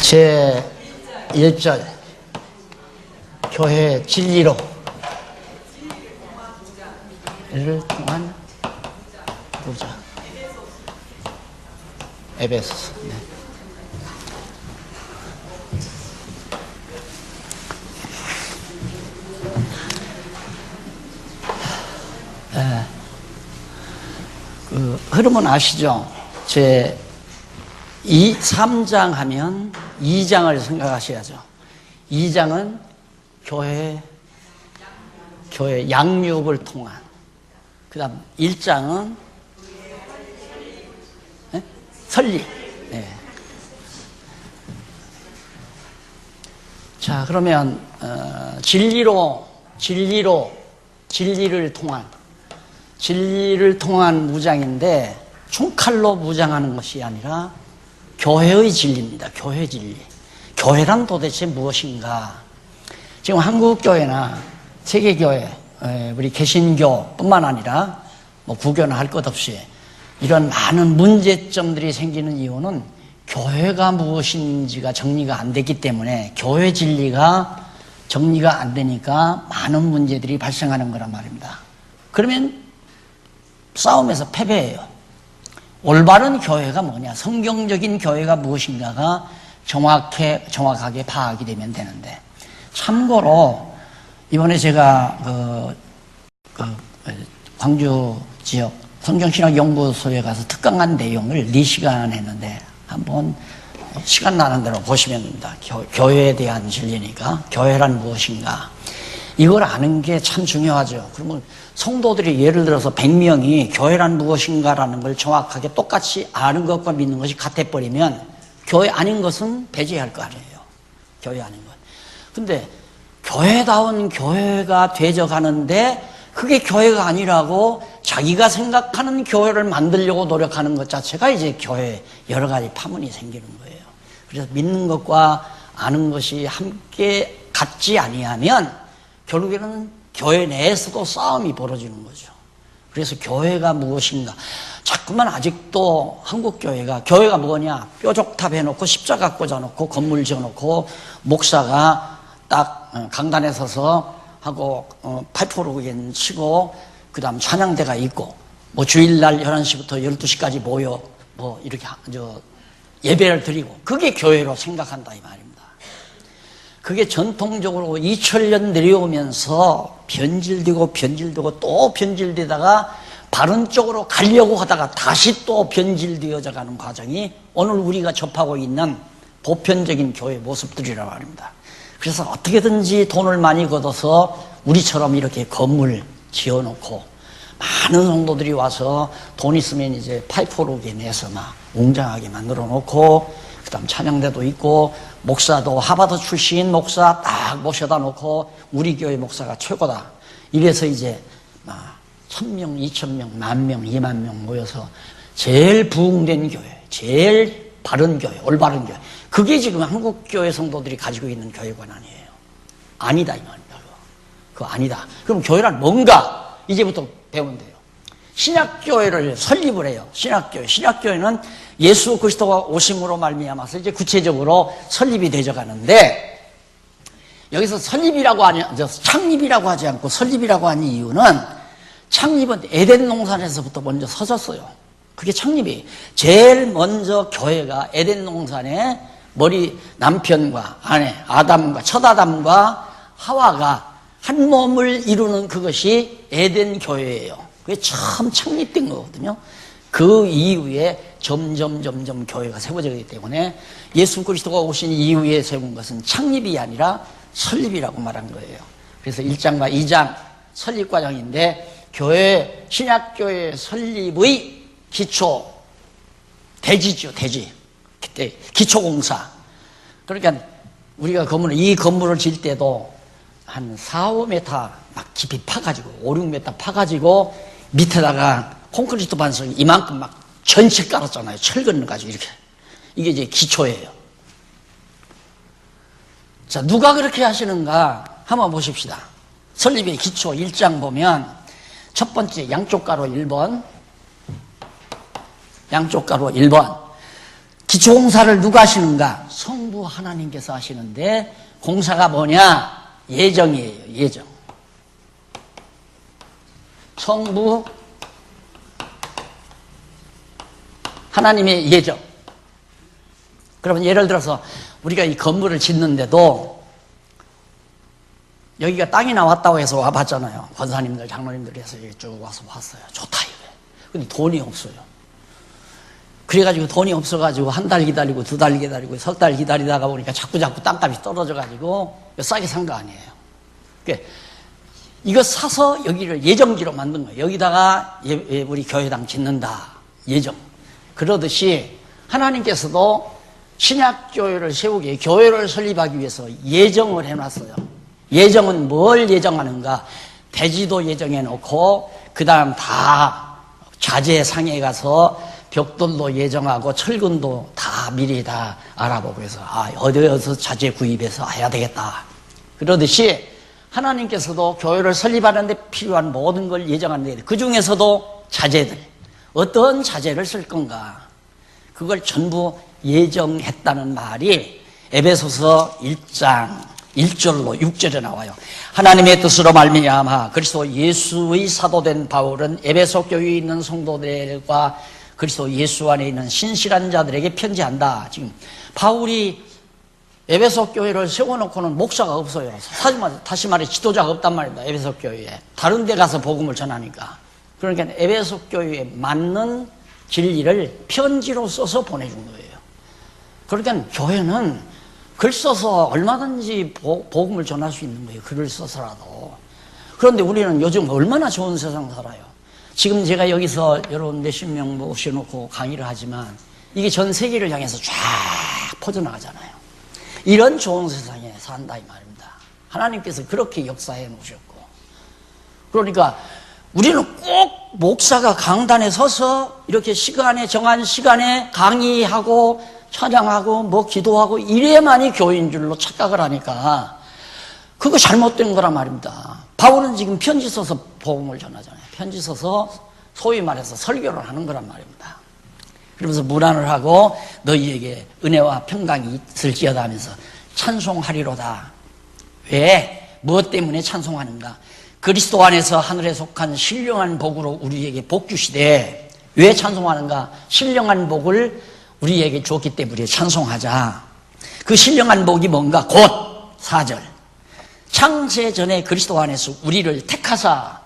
제 1절 교회 진리로 를 통한 부자. 에베소서. 네. 그 흐름은 아시죠? 제 3장 하면 2장을 생각하셔야죠. 2장은 교회 양육을 통한, 그 다음 1장은 네? 설립. 네. 자, 그러면 진리를 통한 무장인데, 총칼로 무장하는 것이 아니라 교회의 진리입니다. 교회 진리. 교회란 도대체 무엇인가? 지금 한국교회나 세계교회, 우리 개신교뿐만 아니라 뭐 부교나 할 것 없이 이런 많은 문제점들이 생기는 이유는 교회가 무엇인지가 정리가 안 됐기 때문에, 교회 진리가 정리가 안 되니까 많은 문제들이 발생하는 거란 말입니다. 그러면 싸움에서 패배해요. 올바른 교회가 뭐냐, 성경적인 교회가 무엇인가가 정확하게 파악이 되면 되는데, 참고로 이번에 제가 광주 지역 성경신학연구소에 가서 특강한 내용을 4시간 했는데, 한번 시간 나는 대로 보시면 됩니다. 교회에 대한 진리니까. 교회란 무엇인가, 이걸 아는 게 참 중요하죠. 그러면 성도들이 예를 들어서 100명이 교회란 무엇인가라는 걸 정확하게 똑같이 아는 것과 믿는 것이 같아버리면 교회 아닌 것은 배제할 거 아니에요. 교회 아닌 것. 근데 교회다운 교회가 되져가는데 그게 교회가 아니라고 자기가 생각하는 교회를 만들려고 노력하는 것 자체가 이제 교회에 여러 가지 파문이 생기는 거예요. 그래서 믿는 것과 아는 것이 함께 같지 아니하면 결국에는 교회 내에서도 싸움이 벌어지는 거죠. 그래서 교회가 무엇인가, 자꾸만 아직도 교회가 뭐냐, 뾰족탑 해놓고 십자가 꽂아놓고 건물 지어놓고 목사가 딱 강단에 서서 하고 파이프 오르겐 치고 그 다음 찬양대가 있고 뭐 주일날 11시부터 12시까지 모여 뭐 이렇게 예배를 드리고, 그게 교회로 생각한다 이 말입니다. 그게 전통적으로 2000년 내려오면서 변질되고 또 변질되다가 바른 쪽으로 가려고 하다가 다시 또 변질되어져 가는 과정이 오늘 우리가 접하고 있는 보편적인 교회 모습들이라고 합니다. 그래서 어떻게든지 돈을 많이 걷어서 우리처럼 이렇게 건물 지어놓고 많은 성도들이 와서 돈 있으면 이제 파이프 오르겐 해서 막 웅장하게 만들어 놓고, 그 다음 찬양대도 있고, 목사도 하버드 출신 목사 딱 모셔다 놓고 우리 교회 목사가 최고다. 이래서 이제 1000명, 2000명, 10,000명, 20,000명 모여서 제일 부흥된 교회, 제일 바른 교회, 올바른 교회. 그게 지금 한국 교회 성도들이 가지고 있는 교회관 아니에요. 아니다 이 말입니다. 그거 아니다. 그럼 교회란 뭔가 이제부터 배우면 돼요. 신약교회를 설립을 해요. 신약교회는 예수 그리스도가 오심으로 말미암아서 이제 구체적으로 설립이 되져 가는데, 여기서 창립이라고 하지 않고 설립이라고 하는 이유는, 창립은 에덴 동산에서부터 먼저 서졌어요. 그게 창립이에요. 제일 먼저 교회가 에덴 동산에 남편과 아내 첫 아담과 하와가 한 몸을 이루는 그것이 에덴 교회예요. 그게 처음 창립된 거거든요. 그 이후에 점점 교회가 세워지기 때문에 예수 그리스도가 오신 이후에 세운 것은 창립이 아니라 설립이라고 말한 거예요. 그래서 1장과 2장 설립 과정인데, 신약교회 설립의 기초, 대지죠, 대지. 그때 기초공사. 그러니까 우리가 이 건물을 질 때도 한 4, 5m 막 깊이 파가지고, 5, 6m 파가지고 밑에다가 콘크리트 반석 이만큼 막 전체 깔았잖아요. 철근 가지고 이렇게. 이게 이제 기초예요. 자, 누가 그렇게 하시는가 한번 보십시다. 설립의 기초 1장 보면 첫 번째 양쪽 가로 1번, 양쪽 가로 1번. 기초공사를 누가 하시는가? 성부 하나님께서 하시는데 공사가 뭐냐? 예정이에요. 예정. 성부 하나님의 예정. 그러면 예를 들어서 우리가 이 건물을 짓는데도 여기가 땅이 나왔다고 해서 와봤잖아요. 권사님들, 장로님들 해서 쭉 와서 봤어요. 좋다 이거예요. 근데 돈이 없어요. 그래가지고 돈이 없어가지고 한 달 기다리고 두 달 기다리고 석 달 기다리다가 보니까 자꾸 땅값이 떨어져가지고 싸게 산 거 아니에요. 그러니까 이거 사서 여기를 예정지로 만든 거예요. 여기다가 우리 교회당 짓는다. 예정. 그러듯이 하나님께서도 신약교회를 세우기, 교회를 설립하기 위해서 예정을 해놨어요. 예정은 뭘 예정하는가? 대지도 예정해 놓고 그 다음 다 자재상에 가서 벽돌도 예정하고 철근도 다 미리 다 알아보고 해서 어디에서 자재 구입해서 해야 되겠다. 그러듯이 하나님께서도 교회를 설립하는 데 필요한 모든 걸 예정하는데 그 중에서도 자재들, 어떤 자재를 쓸 건가? 그걸 전부 예정했다는 말이 에베소서 1장 1절로 6절에 나와요. 하나님의 뜻으로 말미암아 그리스도 예수의 사도된 바울은 에베소 교회에 있는 성도들과 그리스도 예수 안에 있는 신실한 자들에게 편지한다. 지금 바울이 에베소 교회를 세워놓고는 목사가 없어요. 다시 말해 지도자가 없단 말입니다. 에베소 교회에. 다른 데 가서 복음을 전하니까. 그러니까 에베소 교회에 맞는 진리를 편지로 써서 보내준 거예요. 그러니까 교회는 글 써서 얼마든지 복음을 전할 수 있는 거예요. 글을 써서라도. 그런데 우리는 요즘 얼마나 좋은 세상 살아요. 지금 제가 여기서 여러분 몇십 명 모셔놓고 강의를 하지만 이게 전 세계를 향해서 쫙 퍼져나가잖아요. 이런 좋은 세상에 산다 이 말입니다. 하나님께서 그렇게 역사해 놓으셨고, 그러니까 우리는 꼭 목사가 강단에 서서 이렇게 정한 시간에 강의하고 찬양하고 뭐 기도하고 이래야만이 교회인 줄로 착각을 하니까 그거 잘못된 거란 말입니다. 바울은 지금 편지 써서 복음을 전하잖아요. 편지 써서 소위 말해서 설교를 하는 거란 말입니다. 그러면서 문안을 하고 너희에게 은혜와 평강이 있을지어다 하면서 찬송하리로다. 왜? 무엇 때문에 찬송하는가? 그리스도 안에서 하늘에 속한 신령한 복으로 우리에게 복 주시되, 왜 찬송하는가? 신령한 복을 우리에게 줬기 때문에 찬송하자. 그 신령한 복이 뭔가? 곧 4절 창세 전에 그리스도 안에서 우리를 택하사.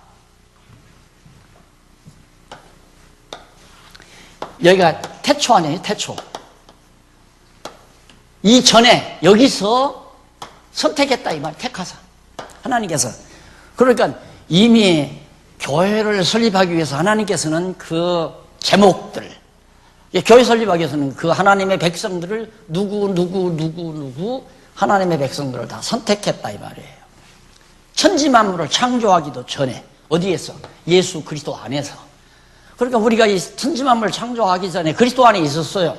여기가 태초 아니에요? 태초. 이전에 여기서 선택했다 이 말. 택하사. 하나님께서. 그러니까 이미 교회를 설립하기 위해서 하나님께서는 그 제목들, 교회 설립하기 위해서는 그 하나님의 백성들을 누구 하나님의 백성들을 다 선택했다 이 말이에요. 천지 만물을 창조하기도 전에 어디에서? 예수 그리스도 안에서. 그러니까 우리가 이 천지 만물을 창조하기 전에 그리스도 안에 있었어요.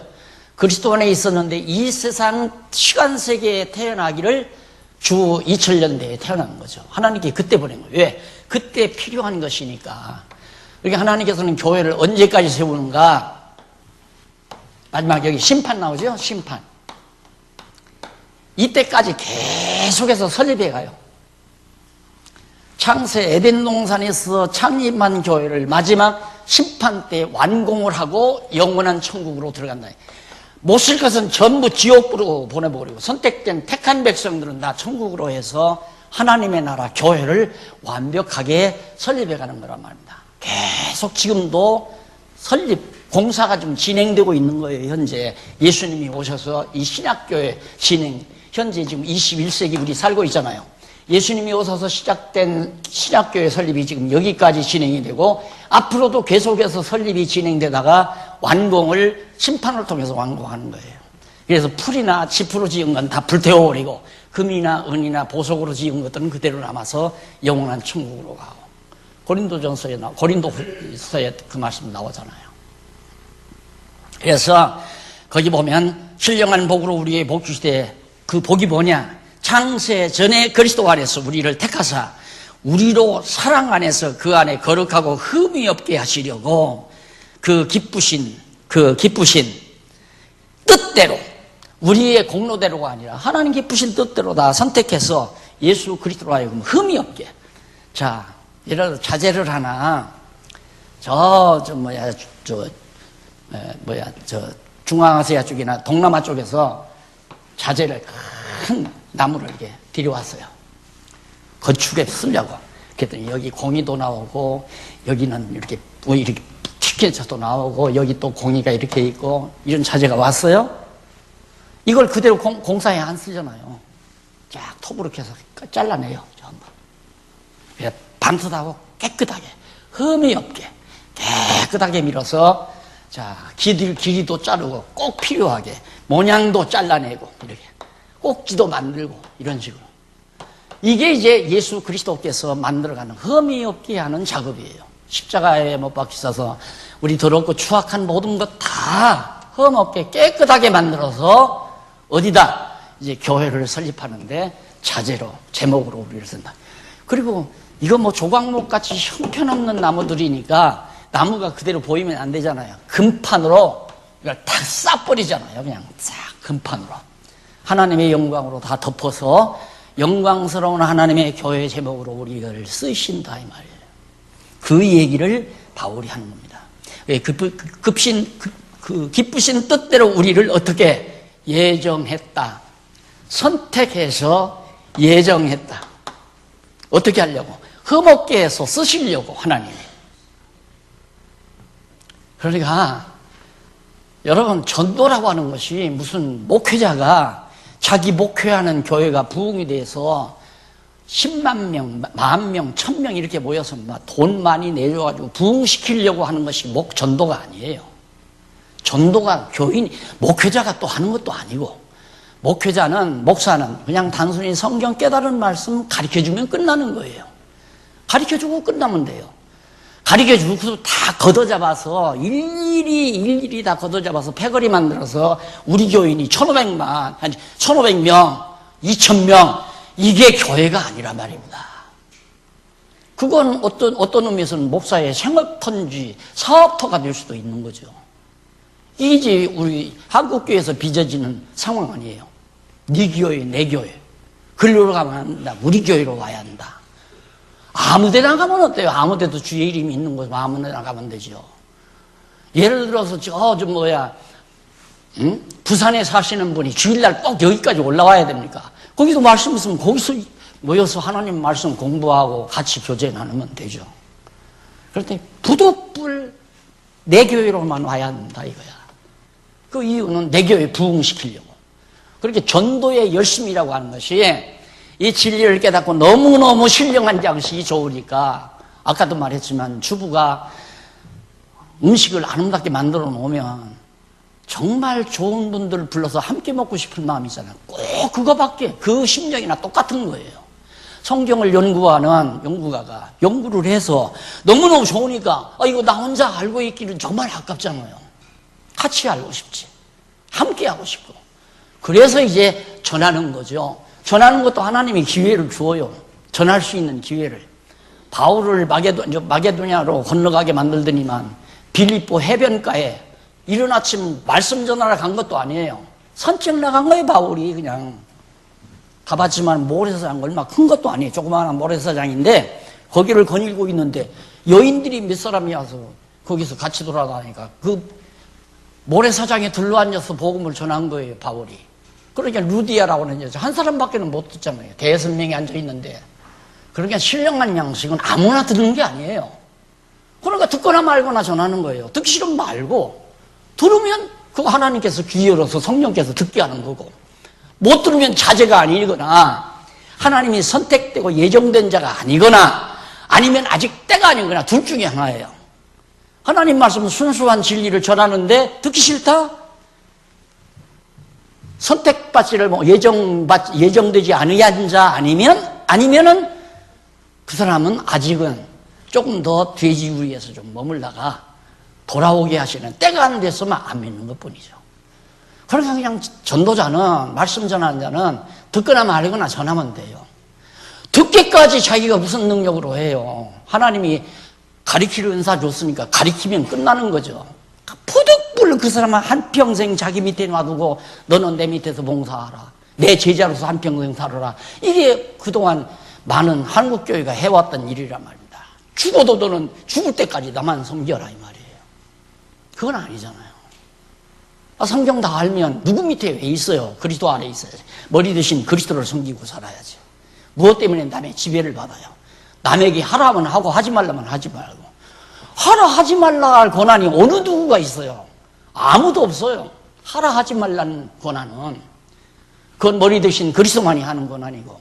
그리스도 안에 있었는데 이 세상 시간 세계에 태어나기를 주 2000년대에 태어난 거죠. 하나님께 그때 보낸 거예요. 왜? 그때 필요한 것이니까. 그러니까 하나님께서는 교회를 언제까지 세우는가? 마지막 여기 심판 나오죠? 심판. 이때까지 계속해서 설립해 가요. 창세 에덴 동산에서 창립한 교회를 마지막 심판 때 완공을 하고 영원한 천국으로 들어간다. 못 쓸 것은 전부 지옥으로 보내버리고 선택된 택한 백성들은 다 천국으로 해서 하나님의 나라 교회를 완벽하게 설립해가는 거란 말입니다. 계속 지금도 설립 공사가 좀 진행되고 있는 거예요. 현재 예수님이 오셔서 이 신약교회 진행, 현재 지금 21세기 우리 살고 있잖아요. 예수님이 오셔서 시작된 신약교회 설립이 지금 여기까지 진행이 되고 앞으로도 계속해서 설립이 진행되다가 완공을 심판을 통해서 완공하는 거예요. 그래서 풀이나 짚으로 지은 건 다 불태워버리고 금이나 은이나 보석으로 지은 것들은 그대로 남아서 영원한 천국으로 가고, 고린도전서에 고린도서에 그 말씀 나오잖아요. 그래서 거기 보면 신령한 복으로 우리의 복 주시되, 그 복이 뭐냐? 창세 전에 그리스도 안에서 우리를 택하사 우리로 사랑 안에서 그 안에 거룩하고 흠이 없게 하시려고 그 기쁘신 뜻대로, 우리의 공로대로가 아니라 하나님 기쁘신 뜻대로 다 선택해서 예수 그리스도로 하여금 흠이 없게. 자, 예를 들어 자재를 하나 중앙아시아 쪽이나 동남아 쪽에서 자재를 큰 나무를 이렇게 들여왔어요. 건축에 쓰려고. 그랬더니 여기 공이도 나오고 여기는 이렇게 치킨에서도 나오고 여기 또 공이가 이렇게 있고 이런 자재가 왔어요. 이걸 그대로 공사에 안 쓰잖아요. 쫙 톱으로 해서 잘라내요. 전부. 반듯하고 깨끗하게, 흠이 없게 깨끗하게 밀어서, 자, 길이도 자르고 꼭 필요하게 모양도 잘라내고 이렇게 꼭지도 만들고 이런 식으로. 이게 이제 예수 그리스도께서 만들어가는 흠이 없게 하는 작업이에요. 십자가에 못 박히셔서 우리 더럽고 추악한 모든 것 다 흠 없게 깨끗하게 만들어서 어디다? 이제 교회를 설립하는데 자재로, 제목으로 우리를 쓴다. 그리고 이거 뭐 조각목 같이 형편없는 나무들이니까 나무가 그대로 보이면 안 되잖아요. 금판으로 이걸 다 싹버리잖아요. 그냥 싹 금판으로. 하나님의 영광으로 다 덮어서 영광스러운 하나님의 교회 제목으로 우리를 쓰신다 이 말이에요. 그 얘기를 바울이 하는 겁니다. 기쁘신 뜻대로 우리를 어떻게 예정했다. 선택해서 예정했다. 어떻게 하려고? 흠없게 해서 쓰시려고 하나님이. 그러니까 여러분, 전도라고 하는 것이 무슨 목회자가 자기 목회하는 교회가 부흥이 돼서 10만 명, 10,000명, 1,000명 이렇게 모여서 막 돈 많이 내줘가지고 부흥시키려고 하는 것이 전도가 아니에요. 전도가 목회자가 또 하는 것도 아니고, 목사는 그냥 단순히 성경 깨달은 말씀 가르쳐주면 끝나는 거예요. 가르쳐주고 끝나면 돼요. 가르쳐주고 다 걷어잡아서 일일이 다 걷어잡아서 패거리 만들어서 우리 교인이 1,500명, 2,000명, 이게 교회가 아니란 말입니다. 그건 어떤 의미에서는 목사의 생업턴지, 사업터가 될 수도 있는 거죠. 이게 우리 한국교회에서 빚어지는 상황 아니에요. 네 교회, 내 교회. 글로 가면 안 된다. 우리 교회로 와야 한다. 아무 데나 가면 어때요? 아무 데도 주의 이름이 있는 곳 아무 데나 가면 되죠. 예를 들어서 부산에 사시는 분이 주일날 꼭 여기까지 올라와야 됩니까? 거기도 말씀 있으면 거기서 모여서 하나님 말씀 공부하고 같이 교제 나누면 되죠. 그럴 때 부득불 내 교회로만 와야 한다 이거야. 그 이유는 내 교회 부흥시키려고. 그렇게 전도의 열심이라고 하는 것이 이 진리를 깨닫고 너무너무 신령한 장식이 좋으니까, 아까도 말했지만 주부가 음식을 아름답게 만들어 놓으면 정말 좋은 분들을 불러서 함께 먹고 싶은 마음이잖아요. 꼭 그거밖에, 그 심정이나 똑같은 거예요. 성경을 연구하는 연구가가 연구를 해서 너무너무 좋으니까 이거 나 혼자 알고 있기는 정말 아깝잖아요. 같이 알고 싶지. 함께 하고 싶고. 그래서 이제 전하는 거죠. 전하는 것도 하나님이 기회를 주어요. 전할 수 있는 기회를. 바울을 마게도냐로 건너가게 만들더니만 빌립보 해변가에 이른 아침 말씀 전하러 간 것도 아니에요. 산책 나간 거예요. 바울이 그냥 가봤지만 모래사장 얼마 큰 것도 아니에요. 조그마한 모래사장인데 거기를 거닐고 있는데 여인들이 몇 사람이 와서 거기서 같이 돌아다니까 그 모래사장에 둘러앉아서 복음을 전한 거예요. 바울이. 그러니까 루디아라고 하는 여자 한 사람밖에 못 듣잖아요. 대여섯 명이 앉아있는데. 그러니까 신령한 양식은 아무나 듣는 게 아니에요. 그러니까 듣거나 말거나 전하는 거예요. 듣기 싫으면 말고, 들으면 그거 하나님께서 귀 열어서 성령께서 듣게 하는 거고, 못 들으면 자제가 아니거나 하나님이 선택되고 예정된 자가 아니거나 아니면 아직 때가 아니거나 둘 중에 하나예요. 하나님 말씀은 순수한 진리를 전하는데 듣기 싫다? 선택받지를 예정되지 않은 자 아니면은 그 사람은 아직은 조금 더 돼지우리에서 좀 머물다가 돌아오게 하시는 때가 안 됐으면 안 믿는 것 뿐이죠. 그러니까 그냥 전도자는, 말씀 전하는 자는 듣거나 말거나 전하면 돼요. 듣기까지 자기가 무슨 능력으로 해요. 하나님이 가리키는 은사 줬으니까 가리키면 끝나는 거죠. 푸득불 늘 그 사람은 한평생 자기 밑에 놔두고 너는 내 밑에서 봉사하라. 내 제자로서 한평생 살아라. 이게 그동안 많은 한국교회가 해왔던 일이란 말입니다. 죽어도 너는 죽을 때까지 나만 섬겨라 이 말이에요. 그건 아니잖아요. 성경 다 알면 누구 밑에 왜 있어요? 그리스도 안에 있어야지. 머리 대신 그리스도를 섬기고 살아야지. 무엇 때문에 남의 지배를 받아요? 남에게 하라면 하고 하지 말라면 하지 말고. 하라 하지 말라 할 권한이 어느 누구가 있어요? 아무도 없어요. 하라 하지 말라는 권한은. 그건 머리 대신 그리스도만이 하는 권한이고,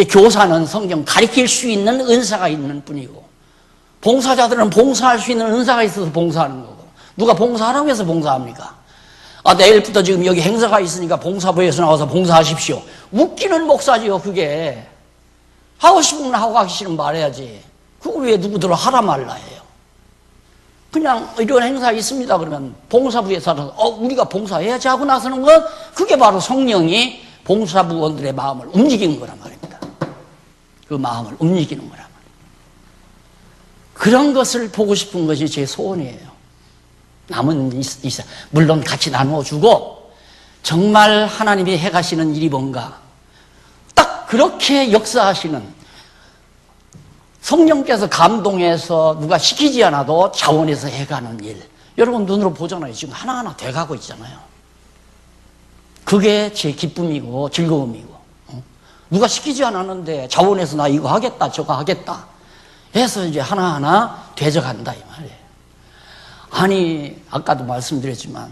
교사는 성경 가르칠 수 있는 은사가 있는 뿐이고, 봉사자들은 봉사할 수 있는 은사가 있어서 봉사하는 거고. 누가 봉사하라고 해서 봉사합니까? 내일부터 지금 여기 행사가 있으니까 봉사부에서 나와서 봉사하십시오. 웃기는 목사지요, 그게. 하고 싶으면 하고 하기 싫으면 말해야지. 그거 왜 누구들을 하라 말라 해요? 그냥 이런 행사 있습니다 그러면 봉사부에 살아서 우리가 봉사해야지 하고 나서는 건 그게 바로 성령이 봉사부원들의 마음을 움직이는 거란 말입니다. 그 마음을 움직이는 거란 말입니다. 그런 것을 보고 싶은 것이 제 소원이에요. 남은 있어요. 물론 같이 나누어주고 정말 하나님이 해가시는 일이 뭔가 딱 그렇게 역사하시는 성령께서 감동해서 누가 시키지 않아도 자원해서 해가는 일. 여러분 눈으로 보잖아요. 지금 하나하나 돼가고 있잖아요. 그게 제 기쁨이고 즐거움이고. 누가 시키지 않았는데 자원해서 나 이거 하겠다 저거 하겠다 해서 이제 하나하나 되져간다 이 말이에요. 아니 아까도 말씀드렸지만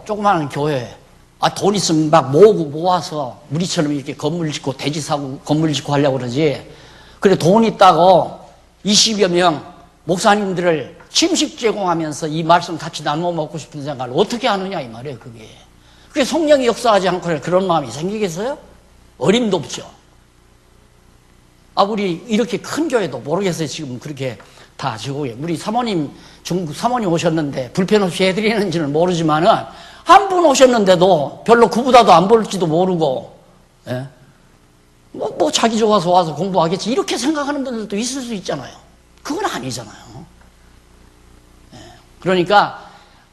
조그마한 교회 돈 있으면 막 모아서 우리처럼 이렇게 건물 짓고 대지 사고 건물 짓고 하려고 그러지. 그래 돈 있다고 20여 명 목사님들을 침식 제공하면서 이 말씀 같이 나누어 먹고 싶은 생각을 어떻게 하느냐 이 말이에요. 그게 성령이 역사하지 않고 그런 마음이 생기겠어요? 어림도 없죠. 우리 이렇게 큰 교회도 모르겠어요. 지금 그렇게 다 지고요. 우리 사모님 중국 사모님 오셨는데 불편 없이 해드리는지는 모르지만은 한 분 오셨는데도 별로 그보다도 안 볼지도 모르고, 예? 자기 좋아서 와서 공부하겠지. 이렇게 생각하는 분들도 있을 수 있잖아요. 그건 아니잖아요. 예. 그러니까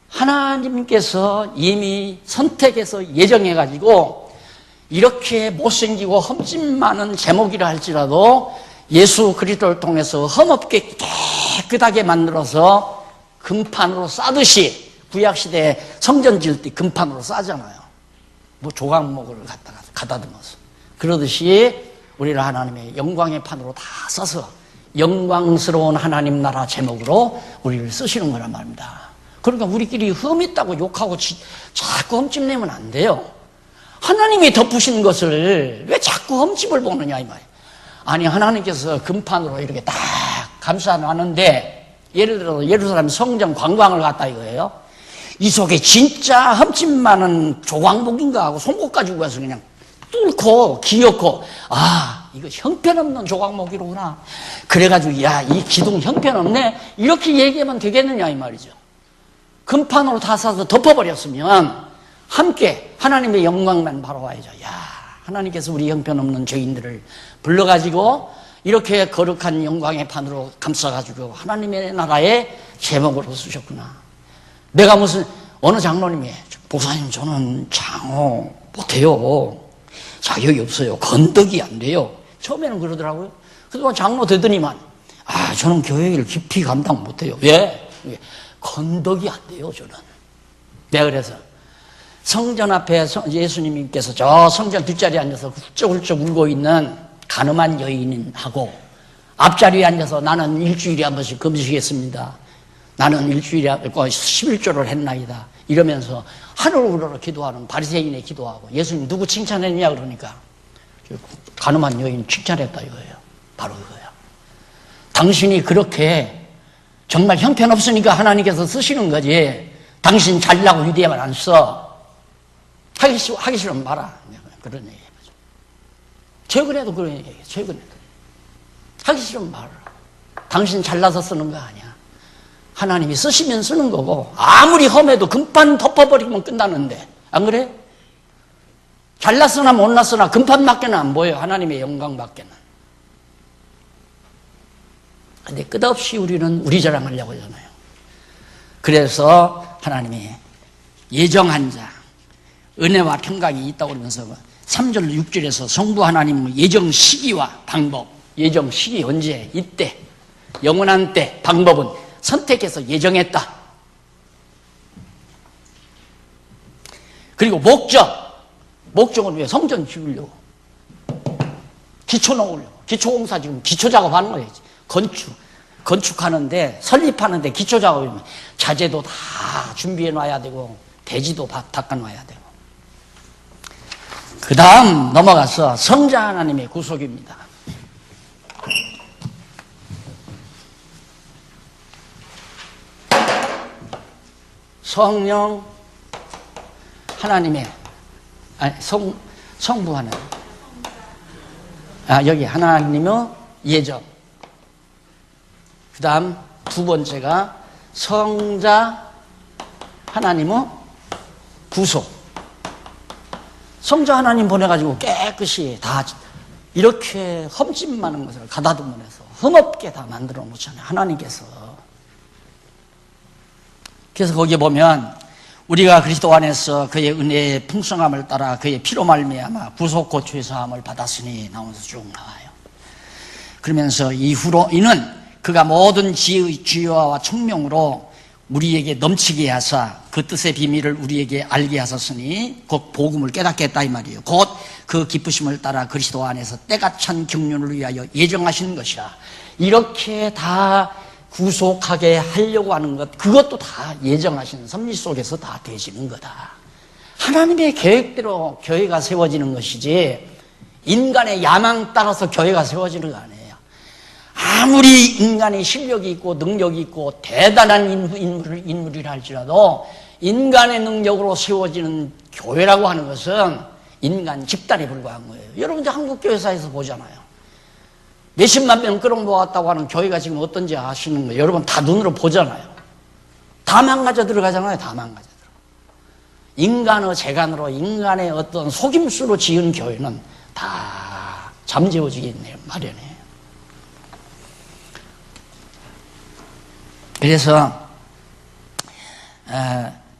하나님께서 이미 선택해서 예정해가지고 이렇게 못생기고 흠집 많은 제목이라 할지라도 예수 그리스도를 통해서 흠없게 깨끗하게 만들어서 금판으로 싸듯이 구약시대에 성전 지을 때 금판으로 싸잖아요. 조각목을 갖다가 가다듬어서. 그러듯이 우리를 하나님의 영광의 판으로 다 써서 영광스러운 하나님 나라 제목으로 우리를 쓰시는 거란 말입니다. 그러니까 우리끼리 흠 있다고 욕하고 자꾸 흠집 내면 안 돼요. 하나님이 덮으신 것을 왜 자꾸 흠집을 보느냐 이 말이에요. 아니 하나님께서 금판으로 이렇게 딱 감싸놨는데 예를 들어서 예루살렘 성전 관광을 갔다 이거예요. 이 속에 진짜 흠집 많은 조각목인가 하고 손목 가지고 가서 그냥 뚫고 기었고 이거 형편없는 조각목이로구나. 그래가지고 이 기둥 형편없네 이렇게 얘기하면 되겠느냐 이 말이죠. 금판으로 다 싸서 덮어버렸으면 함께 하나님의 영광만 바라와야죠. 하나님께서 우리 형편없는 죄인들을 불러가지고 이렇게 거룩한 영광의 판으로 감싸가지고 하나님의 나라의 제목으로 쓰셨구나. 내가 어느 장로님이 목사님 저는 장호 못해요. 자격이 없어요. 건덕이 안 돼요. 처음에는 그러더라고요. 그동안 장로 되더니만 저는 교회 일 깊이 감당 못해요. 왜? 건덕이 안 돼요 저는. 내가 그래서 성전 앞에 예수님께서 저 성전 뒷자리에 앉아서 훌쩍훌쩍 울고 있는 가늠한 여인하고 앞자리에 앉아서 나는 일주일에 한 번씩 금식했습니다. 나는 일주일에 11조를 했나이다. 이러면서 하늘을 우러러 기도하는 바리새인의 기도하고 예수님 누구 칭찬했냐 그러니까 가늠한 여인 칭찬했다 이거예요. 바로 이거예요. 당신이 그렇게 정말 형편없으니까 하나님께서 쓰시는 거지 당신 잘나고 위대하면 안 써. 하기 싫으면 말아. 그런 얘기예요. 최근에도 그런 얘기예요. 최근에도. 하기 싫으면 말아. 당신 잘나서 쓰는 거 아니야. 하나님이 쓰시면 쓰는 거고 아무리 험해도 금판 덮어버리면 끝나는데 안 그래? 잘났으나 못났으나 금판밖에는 안 보여요. 하나님의 영광밖에는. 근데 끝없이 우리는 우리 자랑하려고 하잖아요. 그래서 하나님이 예정한 자, 은혜와 평강이 있다고 그러면서 3절 6절에서 성부 하나님은 예정 시기와 방법, 예정 시기 언제, 이때, 영원한 때, 방법은 선택해서 예정했다. 그리고 목적은 왜? 성전 지으려고, 기초 놓으려고, 기초공사 지금 기초 작업하는 거예요. 건축하는데, 설립하는데 기초 작업이면 자재도 다 준비해 놔야 되고 대지도 닦아 놔야 되고. 그 다음 넘어가서 성자 하나님의 구속입니다. 성령 하나님의, 성부 하나님, 여기 하나님의 예정. 그 다음 두 번째가 성자 하나님의 구속. 성자 하나님 보내가지고 깨끗이 다 이렇게 흠집 많은 것을 가다듬어내서 흠없게 다 만들어 놓잖아요, 하나님께서. 그래서 거기에 보면 우리가 그리스도 안에서 그의 은혜의 풍성함을 따라 그의 피로 말미암아 구속 고초의 사함을 받았으니 나오면서 쭉 나와요. 그러면서 이후로 이는 그가 모든 지혜의 주여와 총명으로 우리에게 넘치게 하사 그 뜻의 비밀을 우리에게 알게 하셨으니 곧 복음을 깨닫게 했다 이 말이에요. 곧 그 기쁘심을 따라 그리스도 안에서 때가 찬 경륜을 위하여 예정하신 것이라. 이렇게 다 구속하게 하려고 하는 것, 그것도 다 예정하신 섭리 속에서 다 되지는 거다. 하나님의 계획대로 교회가 세워지는 것이지 인간의 야망 따라서 교회가 세워지는 거 아니에요. 아무리 인간의 실력이 있고 능력이 있고 대단한 인물이라 할지라도 인간의 능력으로 세워지는 교회라고 하는 것은 인간 집단에 불과한 거예요. 여러분들 한국교회사에서 보잖아요. 몇십만 명 끌어모았다고 하는 교회가 지금 어떤지 아시는 거예요. 여러분 다 눈으로 보잖아요. 다 망가져 들어가잖아요. 다 망가져 들어가. 인간의 재간으로 인간의 어떤 속임수로 지은 교회는 다 잠재워지기 마련해요. 그래서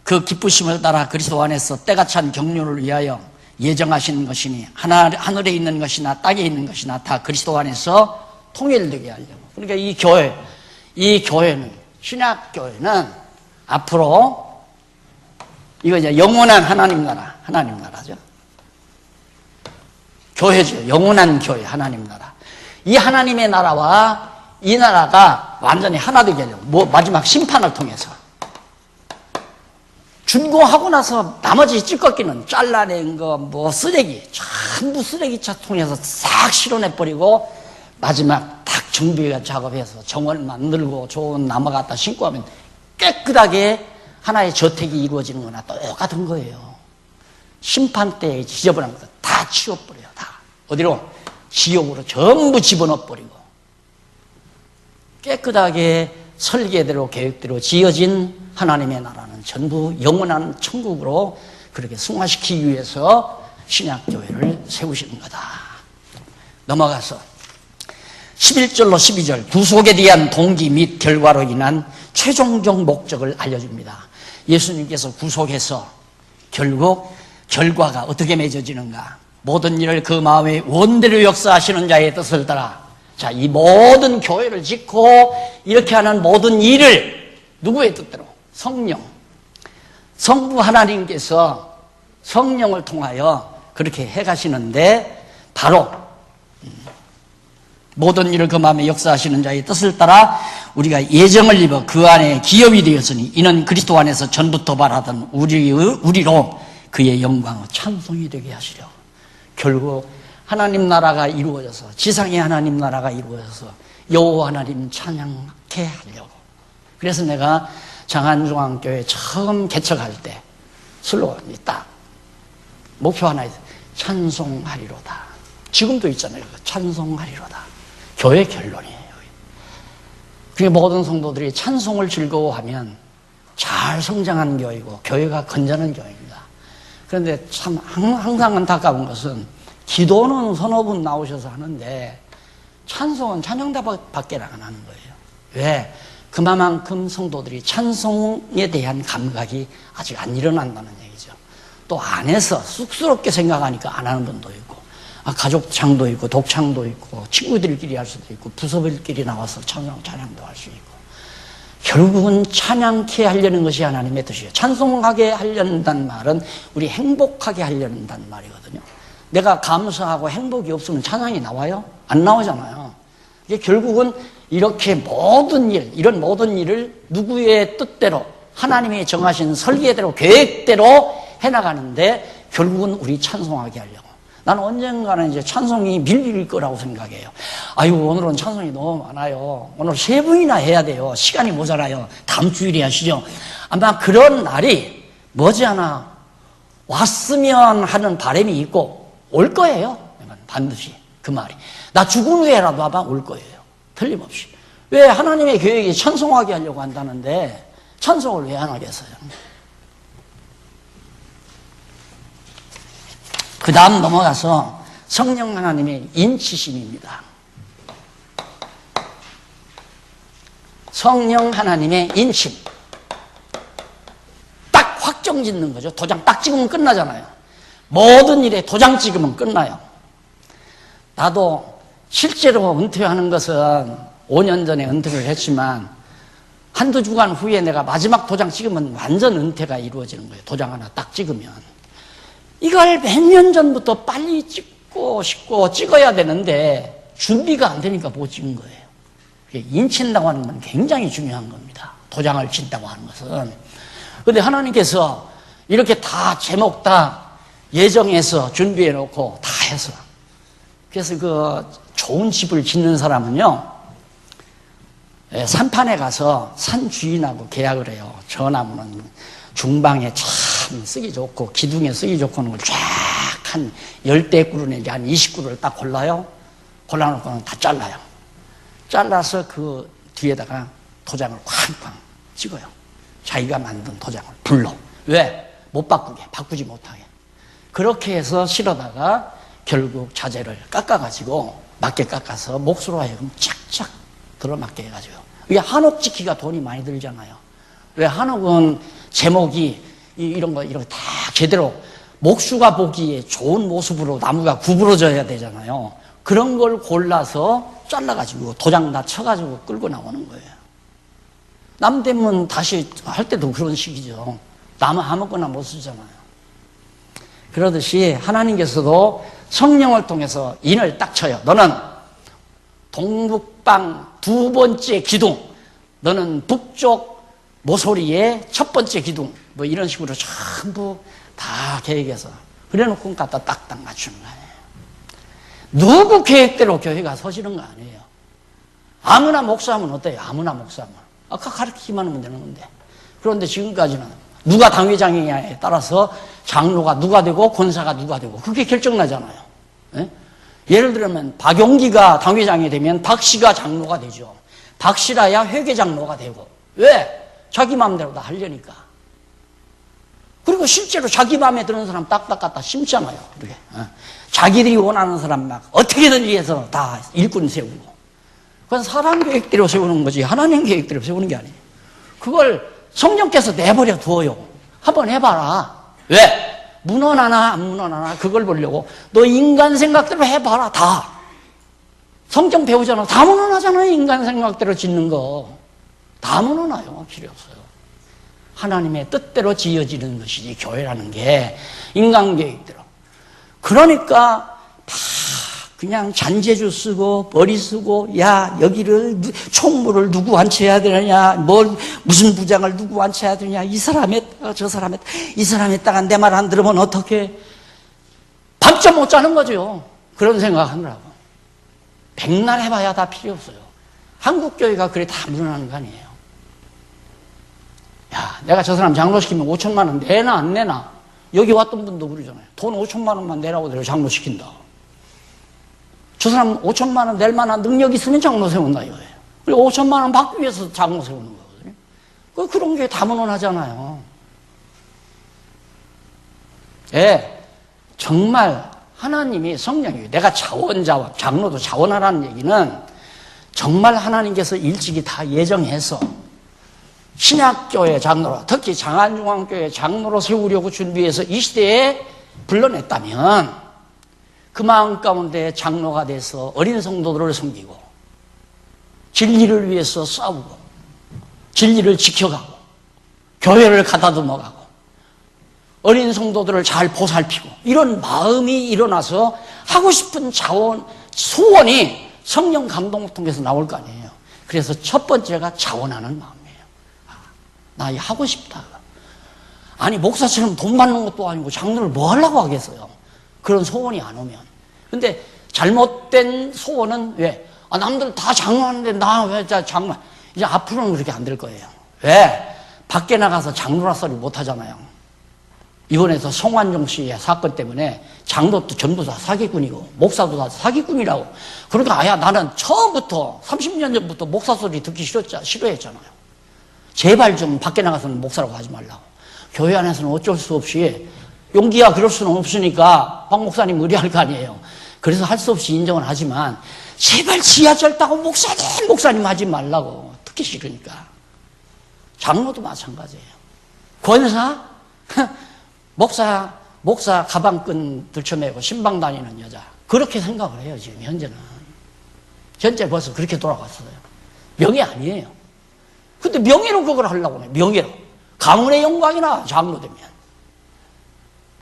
그 기쁘심을 따라 그리스도 안에서 때가 찬 경륜을 위하여 예정하신 것이니 하늘에 있는 것이나 땅에 있는 것이나 다 그리스도 안에서 통일되게 하려고. 그러니까 이 교회는, 신약교회는 앞으로 이거 이제 영원한 하나님 나라죠. 교회죠. 영원한 교회, 하나님 나라. 이 하나님의 나라와 이 나라가 완전히 하나 되게 하려고. 마지막 심판을 통해서. 준공하고 나서 나머지 찌꺼기는 잘라낸 거, 쓰레기, 전부 쓰레기차 통해서 싹 실어내버리고 마지막 딱 정비 작업해서 정원을 만들고 좋은 나무 갖다 심고 하면 깨끗하게 하나의 저택이 이루어지는 거나 똑같은 거예요. 심판 때에 지저분한 것들 다 치워버려요. 다. 어디로? 지옥으로 전부 집어넣어버리고 깨끗하게 설계대로 계획대로 지어진 하나님의 나라는 전부 영원한 천국으로 그렇게 승화시키기 위해서 신약교회를 세우시는 거다. 넘어가서 11절로 12절 구속에 대한 동기 및 결과로 인한 최종적 목적을 알려줍니다. 예수님께서 구속해서 결국 결과가 어떻게 맺어지는가. 모든 일을 그 마음의 원대로 역사하시는 자의 뜻을 따라. 자, 이 모든 교회를 짓고 이렇게 하는 모든 일을 누구의 뜻대로? 성령, 성부 하나님께서 성령을 통하여 그렇게 해가시는데 바로 모든 일을 그 마음에 역사하시는 자의 뜻을 따라 우리가 예정을 입어 그 안에 기업이 되었으니 이는 그리스도 안에서 전부터 말하던 우리로 그의 영광의 찬송이 되게 하시려. 결국 하나님 나라가 이루어져서 지상의 하나님 나라가 이루어져서 여호와 하나님 찬양케 하려고. 그래서 내가 장안중앙교회 처음 개척할 때 슬로건이 딱 목표 하나 있어요. 찬송하리로다. 지금도 있잖아요. 찬송하리로다. 교회 결론이에요. 그게 모든 성도들이 찬송을 즐거워하면 잘 성장하는 교회이고 교회가 건전한 교회입니다. 그런데 참 항상 안타까운 것은 기도는 서너 분 나오셔서 하는데 찬송은 찬양다밖에 안 하는 거예요. 왜? 그만큼 성도들이 찬송에 대한 감각이 아직 안 일어난다는 얘기죠. 또 안에서 쑥스럽게 생각하니까 안 하는 분도 있고, 가족창도 있고, 독창도 있고, 친구들끼리 할 수도 있고, 부서들끼리 나와서 찬양도 할 수 있고. 결국은 찬양케 하려는 것이 하나님의 뜻이에요. 찬송하게 하려는 말은 우리 행복하게 하려는 말이거든요. 내가 감사하고 행복이 없으면 찬양이 나와요? 안 나오잖아요. 이게 결국은 이렇게 이런 모든 일을 누구의 뜻대로, 하나님이 정하신 설계대로, 계획대로 해나가는데 결국은 우리 찬송하게 하려고. 나는 언젠가는 이제 찬송이 밀릴 거라고 생각해요. 오늘은 찬송이 너무 많아요. 오늘 3분이나 해야 돼요. 시간이 모자라요. 다음 주일에 하시죠. 아마 그런 날이 머지않아 왔으면 하는 바람이 있고 올 거예요. 반드시 그 말이. 나 죽은 후에라도 아마 올 거예요. 틀림없이. 왜 하나님의 계획이 찬송하게 하려고 한다는데 찬송을 왜 안 하겠어요? 그 다음 넘어가서 성령 하나님의 인치심입니다. 성령 하나님의 인침. 딱 확정 짓는 거죠. 도장 딱 찍으면 끝나잖아요. 모든 일에 도장 찍으면 끝나요. 나도 실제로 은퇴하는 것은 5년 전에 은퇴를 했지만 한두 주간 후에 내가 마지막 도장 찍으면 완전 은퇴가 이루어지는 거예요. 도장 하나 딱 찍으면. 이걸 몇 년 전부터 빨리 찍고 싶고 찍어야 되는데 준비가 안 되니까 못 찍은 거예요. 인친다고 하는 건 굉장히 중요한 겁니다. 도장을 친다고 하는 것은. 그런데 하나님께서 이렇게 다 제목 다 예정해서 준비해 놓고 다 해서, 그래서 그 좋은 집을 짓는 사람은요, 산판에 가서 산 주인하고 계약을 해요. 저 나무는 중방에 참 쓰기 좋고 기둥에 쓰기 좋고 하는 걸 쫙 한 10대꾸를 한 20구를 딱 골라요. 골라놓고는 다 잘라요. 잘라서 그 뒤에다가 도장을 쾅쾅 찍어요. 자기가 만든 도장을 불러. 왜? 못 바꾸게, 바꾸지 못하게. 그렇게 해서 실어다가 결국 자재를 깎아가지고 맞게 깎아서 몫으로 하여금 착착 들어맞게 해가지고. 이게 한옥 짓기가 돈이 많이 들잖아요. 왜? 한옥은 제목이 이런 거 다 제대로 목수가 보기에 좋은 모습으로 나무가 구부러져야 되잖아요. 그런 걸 골라서 잘라가지고 도장 다 쳐가지고 끌고 나오는 거예요. 남대문 다시 할 때도 그런 식이죠. 나무 아무거나 못 쓰잖아요. 그러듯이 하나님께서도 성령을 통해서 인을 딱 쳐요. 너는 동북방 2번째 기둥, 너는 북쪽 모서리의 1번째 기둥, 뭐 이런 식으로 전부 다 계획해서 그래놓고 갖다 딱딱 맞추는 거예요. 누구 계획대로 교회가 서지는 거 아니에요. 아무나 목사하면 어때요? 아무나 목사하면 아까 가르치기만 하면 되는 건데. 그런데 지금까지는 누가 당회장이냐에 따라서 장로가 누가 되고 권사가 누가 되고 그게 결정나잖아요. 예? 예를 들면 박용기가 당회장이 되면 박씨가 장로가 되죠. 박씨라야 회계장로가 되고. 왜? 자기 마음대로 다 하려니까. 그리고 실제로 자기 마음에 드는 사람 딱딱 갖다 심잖아요. 이렇게. 자기들이 원하는 사람 막 어떻게든지 해서 다 일꾼 세우고. 그건 사람 계획대로 세우는 거지 하나님 계획대로 세우는 게 아니에요. 그걸 성령께서 내버려 두어요. 한번 해봐라. 왜? 문헌하나 안 문헌하나 그걸 보려고. 너 인간 생각대로 해봐라. 다. 성경 배우잖아. 다 문헌하잖아요. 인간 생각대로 짓는 거. 다 문헌하요. 필요 없어요. 하나님의 뜻대로 지어지는 것이지 교회라는 게 인간 계획대로. 그러니까 다 그냥 잔재주 쓰고 머리 쓰고 야 여기를 총무를 누구 앉혀야 되느냐 무슨 부장을 누구 앉혀야 되느냐 이 사람의 저 사람의 이 사람의 따가 내 말 안 들으면 어떻게 밤잠 못 자는 거죠. 그런 생각하느라고. 백날 해봐야 다 필요 없어요. 한국 교회가 그래 다 물어나는 거 아니에요. 야, 내가 저 사람 장로시키면 5천만 원 내나 안 내나? 여기 왔던 분도 그러잖아요. 돈 5천만 원만 내라고 내가 장로시킨다. 저 사람 5천만 원 낼 만한 능력이 있으면 장로 세운다 이거예요. 그리고 5천만 원 받기 위해서 장로 세우는 거거든요. 그런 게 다문헌하잖아요. 예, 정말 하나님이 성령이 내가 자원자원, 장로도 자원하라는 얘기는 정말 하나님께서 일찍이 다 예정해서 신약교회 장로로, 특히 장안중앙교회 장로로 세우려고 준비해서 이 시대에 불러냈다면 그 마음 가운데 장로가 돼서 어린 성도들을 섬기고 진리를 위해서 싸우고 진리를 지켜가고 교회를 가다듬어 가고 어린 성도들을 잘 보살피고 이런 마음이 일어나서 하고 싶은 소원이 성령 감동을 통해서 나올 거 아니에요. 그래서 첫 번째가 자원하는 마음이에요. 나 이 하고 싶다. 아니 목사처럼 돈 받는 것도 아니고 장로를 뭐 하려고 하겠어요. 그런 소원이 안 오면. 근데 잘못된 소원은 왜? 남들 다 장로하는데 나 왜 장로? 이제 앞으로는 그렇게 안 될 거예요. 왜? 밖에 나가서 장로라 소리 못 하잖아요. 이번에도 송환종 씨의 사건 때문에 장로도 전부 다 사기꾼이고 목사도 다 사기꾼이라고. 그러니까 아야 나는 처음부터 30년 전부터 목사 소리 듣기 싫어했잖아요. 제발 좀 밖에 나가서는 목사라고 하지 말라고. 교회 안에서는 어쩔 수 없이 용기야 그럴 수는 없으니까 박 목사님 의뢰할 거 아니에요. 그래서 할 수 없이 인정을 하지만 제발 지하철 타고 목사님 하지 말라고. 듣기 싫으니까. 장로도 마찬가지예요. 권사? 목사 가방끈 들쳐매고 신방 다니는 여자. 그렇게 생각을 해요, 지금 현재는. 현재 벌써 그렇게 돌아갔어요. 명예 아니에요. 근데 명예로 그걸 하려고 해. 명예로. 가문의 영광이나 장로 되면.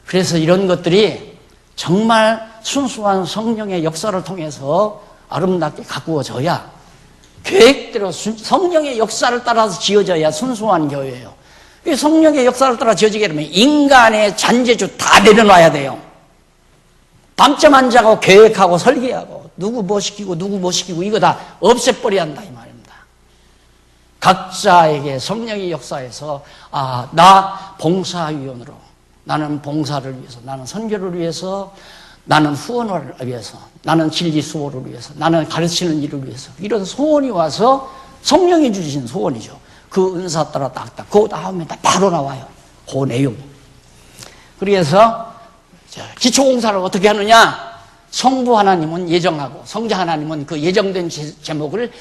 그래서 이런 것들이 정말 순수한 성령의 역사를 통해서 아름답게 가꾸어져야 계획대로 성령의 역사를 따라서 지어져야 순수한 교회예요. 성령의 역사를 따라 지어지게 되면 인간의 잔재주 다 내려놔야 돼요. 밤잠 안 자고 계획하고 설계하고 누구 뭐 시키고 누구 뭐 시키고 이거 다 없애버려야 한다 이 말입니다. 각자에게 성령의 역사에서 나 봉사위원으로 나는 봉사를 위해서 나는 선교를 위해서 나는 후원을 위해서 나는 진리 수호를 위해서 나는 가르치는 일을 위해서 이런 소원이 와서 성령이 주신 소원이죠. 그 은사 따라 딱딱 그 다음에 딱 바로 나와요. 그 내용. 그래서 기초공사를 어떻게 하느냐? 성부 하나님은 예정하고 성자 하나님은 그 예정된 제목을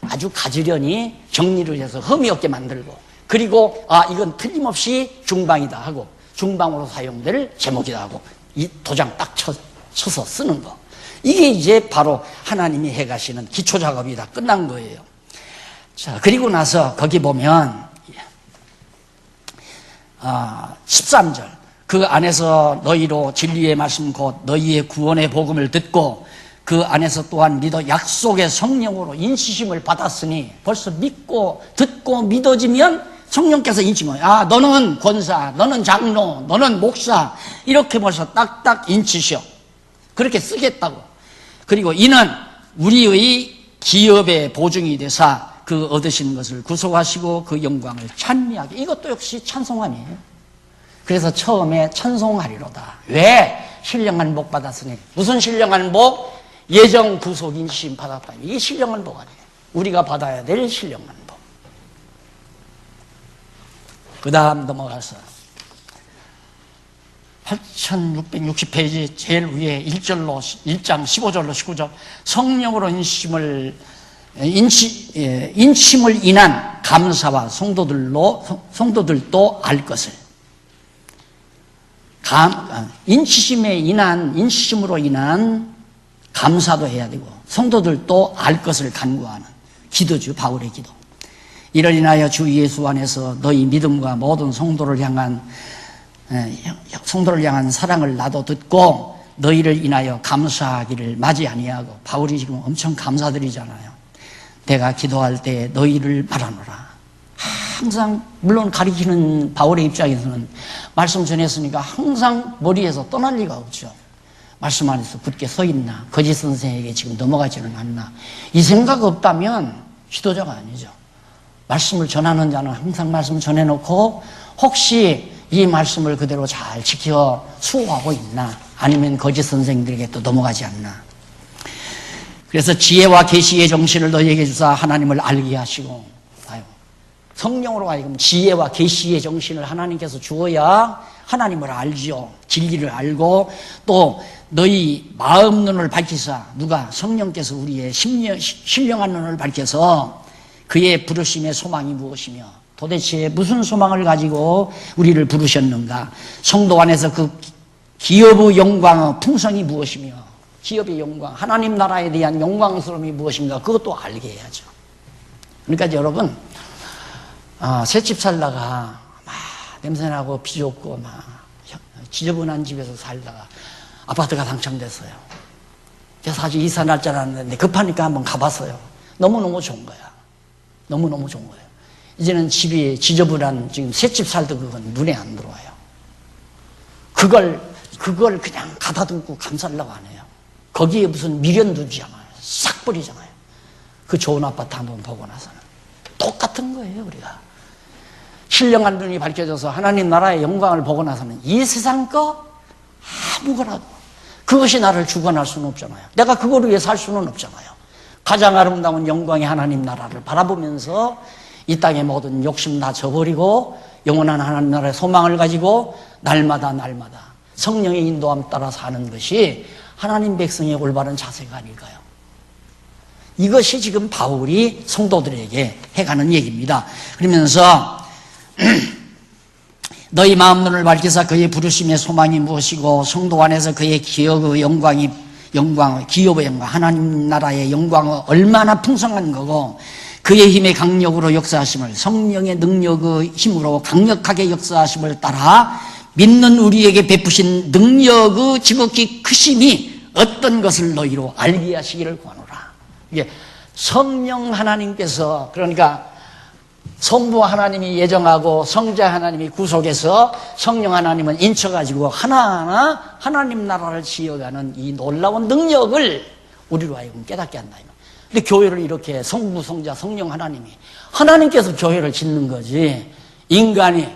아주 가지런히 정리를 해서 흠이 없게 만들고 그리고 이건 틀림없이 중방이다 하고 중방으로 사용될 제목이다 하고 이 도장 딱 쳐서 쓰는 거. 이게 이제 바로 하나님이 해가시는 기초 작업이 다 끝난 거예요. 자, 그리고 나서 거기 보면 13절 그 안에서 너희로 진리의 말씀 곧 너희의 구원의 복음을 듣고 그 안에서 또한 믿어 약속의 성령으로 인치심을 받았으니 벌써 믿고 듣고 믿어지면 성령께서 인치면 너는 권사, 너는 장로, 너는 목사 이렇게 벌써 딱딱 인치셔. 그렇게 쓰겠다고. 그리고 이는 우리의 기업의 보증이 되사 그 얻으신 것을 구속하시고 그 영광을 찬미하게. 이것도 역시 찬송함이에요. 그래서 처음에 찬송하리로다. 왜? 신령한 복 받았으니. 무슨 신령한 복? 예정 구속 인심 받았다. 이게 신령한 복 아니에요. 우리가 받아야 될 신령한 복. 그 다음 넘어가서 8660페이지 제일 위에 1장 15절로 19절 성령으로 인침을 인한 감사와 성도들도 알 것을 인치심으로 인한 감사도 해야 되고 성도들도 알 것을 간구하는 기도죠. 바울의 기도. 이를 인하여 주 예수 안에서 너희 믿음과 모든 성도를 향한 사랑을 나도 듣고 너희를 인하여 감사하기를 마지 아니하고. 바울이 지금 엄청 감사드리잖아요. 내가 기도할 때 너희를 말하노라. 항상 물론 가리키는 바울의 입장에서는 말씀 전했으니까 항상 머리에서 떠날 리가 없죠. 말씀 안에서 굳게 서 있나, 거짓 선생에게 지금 넘어가지는 않나, 이 생각 없다면 지도자가 아니죠. 말씀을 전하는 자는 항상 말씀 전해놓고 혹시 이 말씀을 그대로 잘 지켜 수호하고 있나, 아니면 거짓 선생들에게 또 넘어가지 않나. 그래서 지혜와 계시의 정신을 너희에게 주사 하나님을 알게 하시고, 성령으로 하여금 지혜와 계시의 정신을 하나님께서 주어야 하나님을 알지요. 진리를 알고 또 너희 마음 눈을 밝히사, 누가? 성령께서 우리의 신령한 눈을 밝혀서 그의 부르심의 소망이 무엇이며 도대체 무슨 소망을 가지고 우리를 부르셨는가? 성도 안에서 그 기업의 영광의 풍성이 무엇이며 기업의 영광, 하나님 나라에 대한 영광스러움이 무엇인가? 그것도 알게 해야죠. 그러니까 여러분, 새집 살다가 막 냄새나고 비좁고 막 지저분한 집에서 살다가 아파트가 당첨됐어요. 그래서 사실 이사 날짜를 알았는데 급하니까 한번 가봤어요. 너무너무 좋은 거야. 너무너무 좋은 거예요. 이제는 집이 지저분한 지금 새집 살도 그건 눈에 안 들어와요. 그걸 그냥 가다듬고 감싸려고 안 해요. 거기에 무슨 미련 두지않아요. 싹 버리잖아요. 그 좋은 아파트 한번 보고 나서는. 똑같은 거예요, 우리가. 신령한 눈이 밝혀져서 하나님 나라의 영광을 보고 나서는 이 세상 거 아무거나도 그것이 나를 주관할 수는 없잖아요. 내가 그걸 위해 살 수는 없잖아요. 가장 아름다운 영광의 하나님 나라를 바라보면서 이 땅의 모든 욕심 다 저버리고 영원한 하나님 나라의 소망을 가지고 날마다 성령의 인도함 따라 사는 것이 하나님 백성의 올바른 자세가 아닐까요? 이것이 지금 바울이 성도들에게 해가는 얘기입니다. 그러면서 너희 마음 눈을 밝히사 그의 부르심의 소망이 무엇이고 성도 안에서 그의 기업의 기업의 영광, 하나님 나라의 영광은 얼마나 풍성한 거고 그의 힘의 강력으로 역사하심을, 성령의 능력의 힘으로 강력하게 역사하심을 따라 믿는 우리에게 베푸신 능력의 지극히 크심이 어떤 것을 너희로 알게 하시기를 구하노라. 이게 성령 하나님께서, 그러니까 성부 하나님이 예정하고 성자 하나님이 구속해서 성령 하나님은 인쳐가지고 하나하나 하나님 나라를 지어가는 이 놀라운 능력을 우리로 하여금 깨닫게 한다. 근데 교회를 이렇게 성부, 성자, 성령 하나님께서 교회를 짓는 거지, 인간이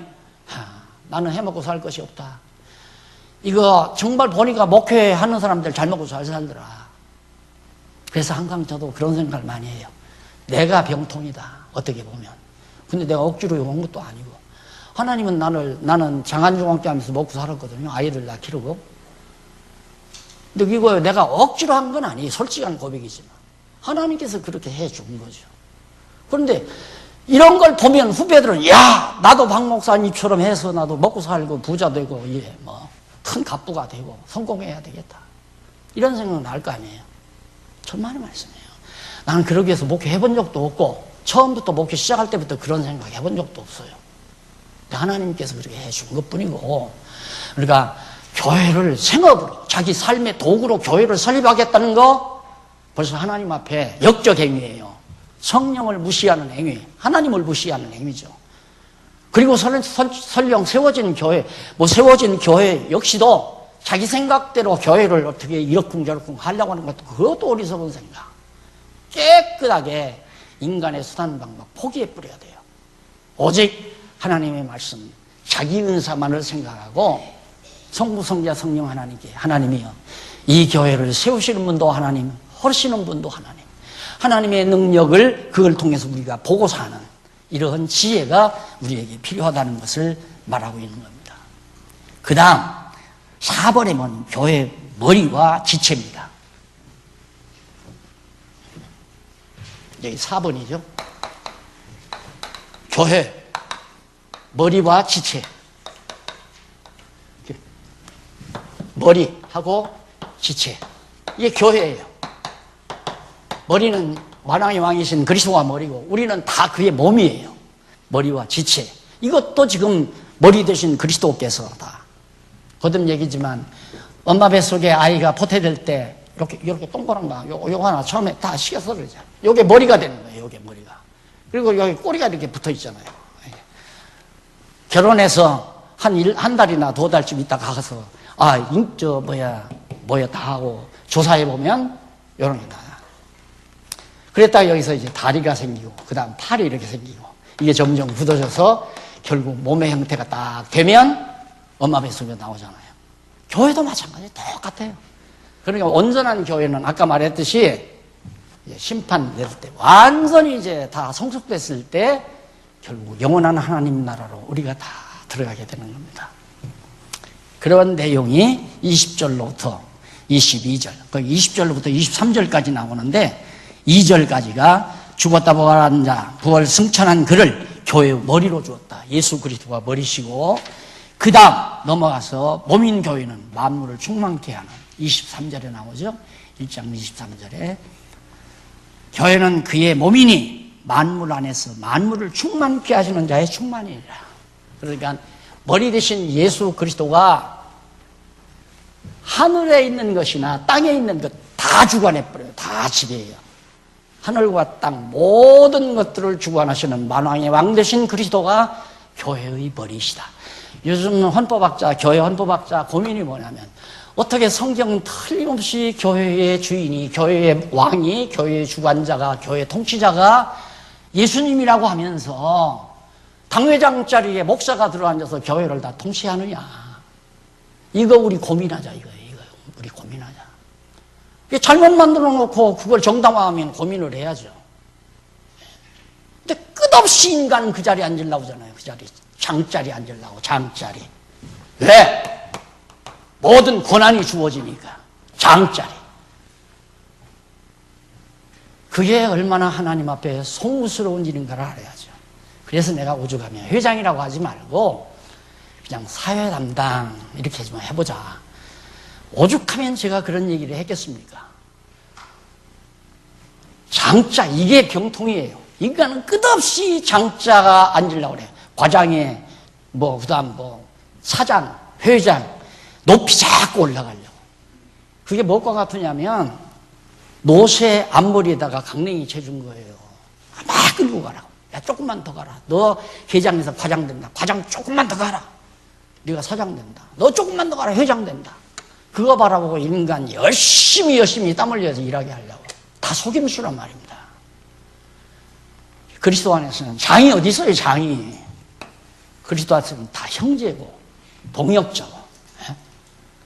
나는 해먹고 살 것이 없다. 이거 정말 보니까 목회하는 사람들 잘 먹고 잘 살더라. 그래서 항상 저도 그런 생각을 많이 해요. 내가 병통이다, 어떻게 보면. 근데 내가 억지로 온 것도 아니고, 하나님은 나는 장안중앙교 하면서 먹고 살았거든요. 아이들 다 키우고. 근데 이거 내가 억지로 한 건 아니에요. 솔직한 고백이지만 하나님께서 그렇게 해준 거죠. 그런데 이런 걸 보면 후배들은, 야, 나도 박 목사님처럼 해서 나도 먹고 살고 부자 되고 큰 갑부가 되고 성공해야 되겠다, 이런 생각은 날 거 아니에요. 천만의 말씀이에요. 나는 그러기 위해서 목회 해본 적도 없고 처음부터 목회 시작할 때부터 그런 생각 해본 적도 없어요. 하나님께서 그렇게 해준 것뿐이고, 그러니까 교회를 생업으로, 자기 삶의 도구로 교회를 설립하겠다는 거 벌써 하나님 앞에 역적 행위예요. 성령을 무시하는 행위, 하나님을 무시하는 행위죠. 그리고 설령 세워진 교회 역시도 자기 생각대로 교회를 어떻게 이러쿵저러쿵 하려고 하는 것도, 그것도 어리석은 생각. 깨끗하게 인간의 수단 방법 포기해 버려야 돼요. 오직 하나님의 말씀, 자기 은사만을 생각하고 성부, 성자, 성령 하나님이요, 이 교회를 세우시는 분도 하나님, 허시는 분도 하나님, 하나님의 능력을 그걸 통해서 우리가 보고 사는 이러한 지혜가 우리에게 필요하다는 것을 말하고 있는 겁니다. 그 다음 4번에 보면 교회 머리와 지체입니다. 여기 4번이죠. 교회 머리와 지체. 머리하고 지체, 이게 교회예요. 머리는 만왕의 왕이신 그리스도가 머리고 우리는 다 그의 몸이에요. 머리와 지체, 이것도 지금 머리 되신 그리스도께서 다. 거듭 얘기지만 엄마 뱃속에 아이가 포태될 때 이렇게 동그란 거 요거 하나 처음에 다 식혀서 그러죠. 요게 머리가 되는 거예요. 요게 머리가. 그리고 여기 꼬리가 이렇게 붙어 있잖아요. 결혼해서 한 달이나 2달쯤 있다가 가서 다 하고 조사해보면 요런 게 나와요. 그랬다가 여기서 이제 다리가 생기고, 그 다음 팔이 이렇게 생기고, 이게 점점 굳어져서 결국 몸의 형태가 딱 되면 엄마 뱃속에 나오잖아요. 교회도 마찬가지 똑같아요. 그러니까 온전한 교회는 아까 말했듯이 심판 낼 때 완전히 이제 다 성숙됐을 때 결국 영원한 하나님 나라로 우리가 다 들어가게 되는 겁니다. 그런 내용이 20절로부터 22절, 20절로부터 23절까지 나오는데 2절까지가 죽었다 부활한 자, 부활 승천한 그를 교회의 머리로 주었다. 예수 그리스도가 머리시고, 그 다음 넘어가서 몸인 교회는 만물을 충만케 하는, 23절에 나오죠. 1장 23절에 교회는 그의 몸이니 만물 안에서 만물을 충만케 하시는 자의 충만이니라. 그러니까 머리 대신 예수 그리스도가 하늘에 있는 것이나 땅에 있는 것 다 주관해버려요. 다 지배해요. 하늘과 땅 모든 것들을 주관하시는 만왕의 왕 되신 그리스도가 교회의 머리시다. 요즘 헌법학자, 교회 헌법학자 고민이 뭐냐면, 어떻게 성경은 틀림없이 교회의 주인이, 교회의 왕이, 교회의 주관자가, 교회 통치자가 예수님이라고 하면서 당회장 자리에 목사가 들어앉아서 교회를 다 통치하느냐. 이거 우리 고민하자, 이거 우리 고민하자. 잘못 만들어 놓고 그걸 정당화하면 고민을 해야죠. 근데 끝없이 인간은 그 자리에 앉으려고 하잖아요. 그 자리, 장자리 앉으려고, 장자리. 왜? 모든 권한이 주어지니까. 장자리. 그게 얼마나 하나님 앞에 송구스러운 일인가를 알아야죠. 그래서 내가 오죽하면 회장이라고 하지 말고 그냥 사회 담당 이렇게 좀 해보자. 오죽하면 제가 그런 얘기를 했겠습니까? 장자, 이게 병통이에요. 인간은 끝없이 장자가 앉으려고 그래요. 과장에, 그 다음 사장, 회장, 높이 자꾸 올라가려고. 그게 무엇과 같으냐면, 노새 앞머리에다가 강냉이 채준 거예요. 막 끌고 가라고. 야, 조금만 더 가라. 너 회장에서 과장 된다. 과장 조금만 더 가라. 네가 사장 된다. 너 조금만 더 가라. 회장 된다. 그거 바라보고 인간 열심히 땀 흘려서 일하게 하려고. 다 속임수란 말입니다. 그리스도 안에서는 장이 어디 있어요, 장이. 그리스도 안에서는 다 형제고, 동역자고.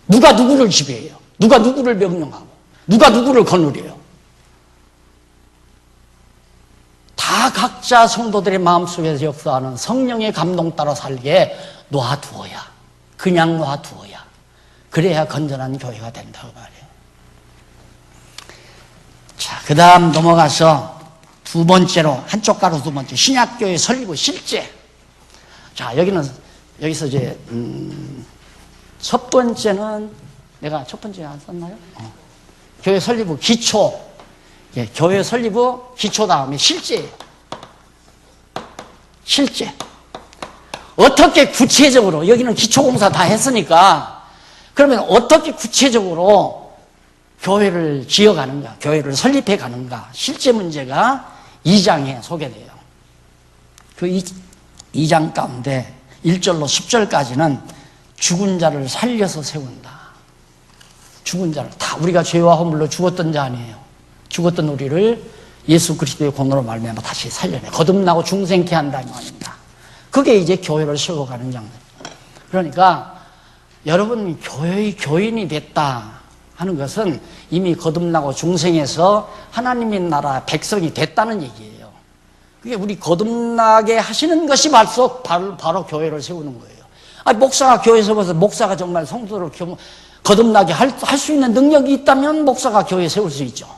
누가 누구를 지배해요? 누가 누구를 명령하고? 누가 누구를 거느려요? 다 각자 성도들의 마음속에서 역사하는 성령의 감동 따라 살게 놔두어야. 그냥 놔두어야. 그래야 건전한 교회가 된다고 말이에요. 자, 그 다음 넘어가서 두 번째로, 한쪽 가로 두 번째, 신약교회 설립의 실제. 자, 여기서 이제, 첫 번째는, 내가 첫 번째 안 썼나요? 교회 설립의 기초. 예, 교회 설립의 기초 다음에 실제. 실제. 어떻게 구체적으로, 여기는 기초공사 다 했으니까, 그러면 어떻게 구체적으로 교회를 지어가는가, 교회를 설립해 가는가, 실제 문제가 2장에 소개돼요. 그 2장 가운데 1절로 10절까지는 죽은 자를 살려서 세운다. 죽은 자를, 다 우리가 죄와 허물로 죽었던 자 아니에요. 죽었던 우리를 예수 그리스도의 공로로 말미암아 다시 살려내, 거듭나고 중생케 한다 이 말입니다. 그게 이제 교회를 세워가는 장면. 그러니까 여러분, 교회의 교인이 됐다 하는 것은 이미 거듭나고 중생해서 하나님의 나라 백성이 됐다는 얘기예요. 그게 우리 거듭나게 하시는 것이 바로 교회를 세우는 거예요. 목사가 교회 세워서 목사가 정말 성도를 거듭나게 할 수 있는 능력이 있다면 목사가 교회 세울 수 있죠.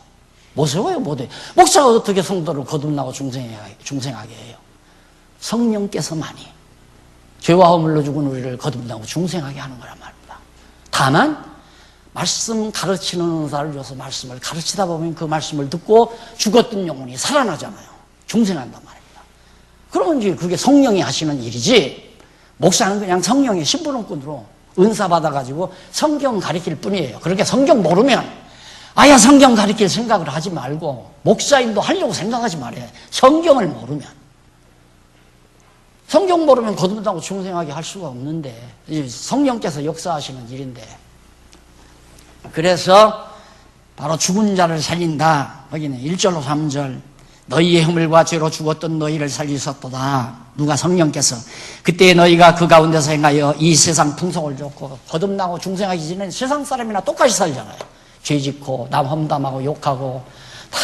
못 세워요, 못해요. 목사가 어떻게 성도를 거듭나고 중생하게 해요? 성령께서만이 죄와 허물로 죽은 우리를 거듭나고 중생하게 하는 거란 말입니다. 다만 말씀 가르치는 은사를 줘서 말씀을 가르치다 보면 그 말씀을 듣고 죽었던 영혼이 살아나잖아요. 중생한단 말입니다. 그러면 이제 그게 성령이 하시는 일이지, 목사는 그냥 성령의 심부름꾼으로 은사 받아가지고 성경 가르칠 뿐이에요. 그렇게 성경 모르면 아예 성경 가르칠 생각을 하지 말고, 목사인도 하려고 생각하지 말아요. 성경을 모르면. 성경 모르면 거듭나고 중생하게 할 수가 없는데, 성령께서 역사하시는 일인데. 그래서 바로 죽은 자를 살린다. 여기는 1절로 3절. 너희의 허물과 죄로 죽었던 너희를 살리셨도다. 누가? 성령께서. 그때 너희가 그 가운데서 행하여 이 세상 풍속을 줬고, 거듭나고 중생하기 전에 세상 사람이나 똑같이 살잖아요. 죄 짓고 남 험담하고 욕하고 다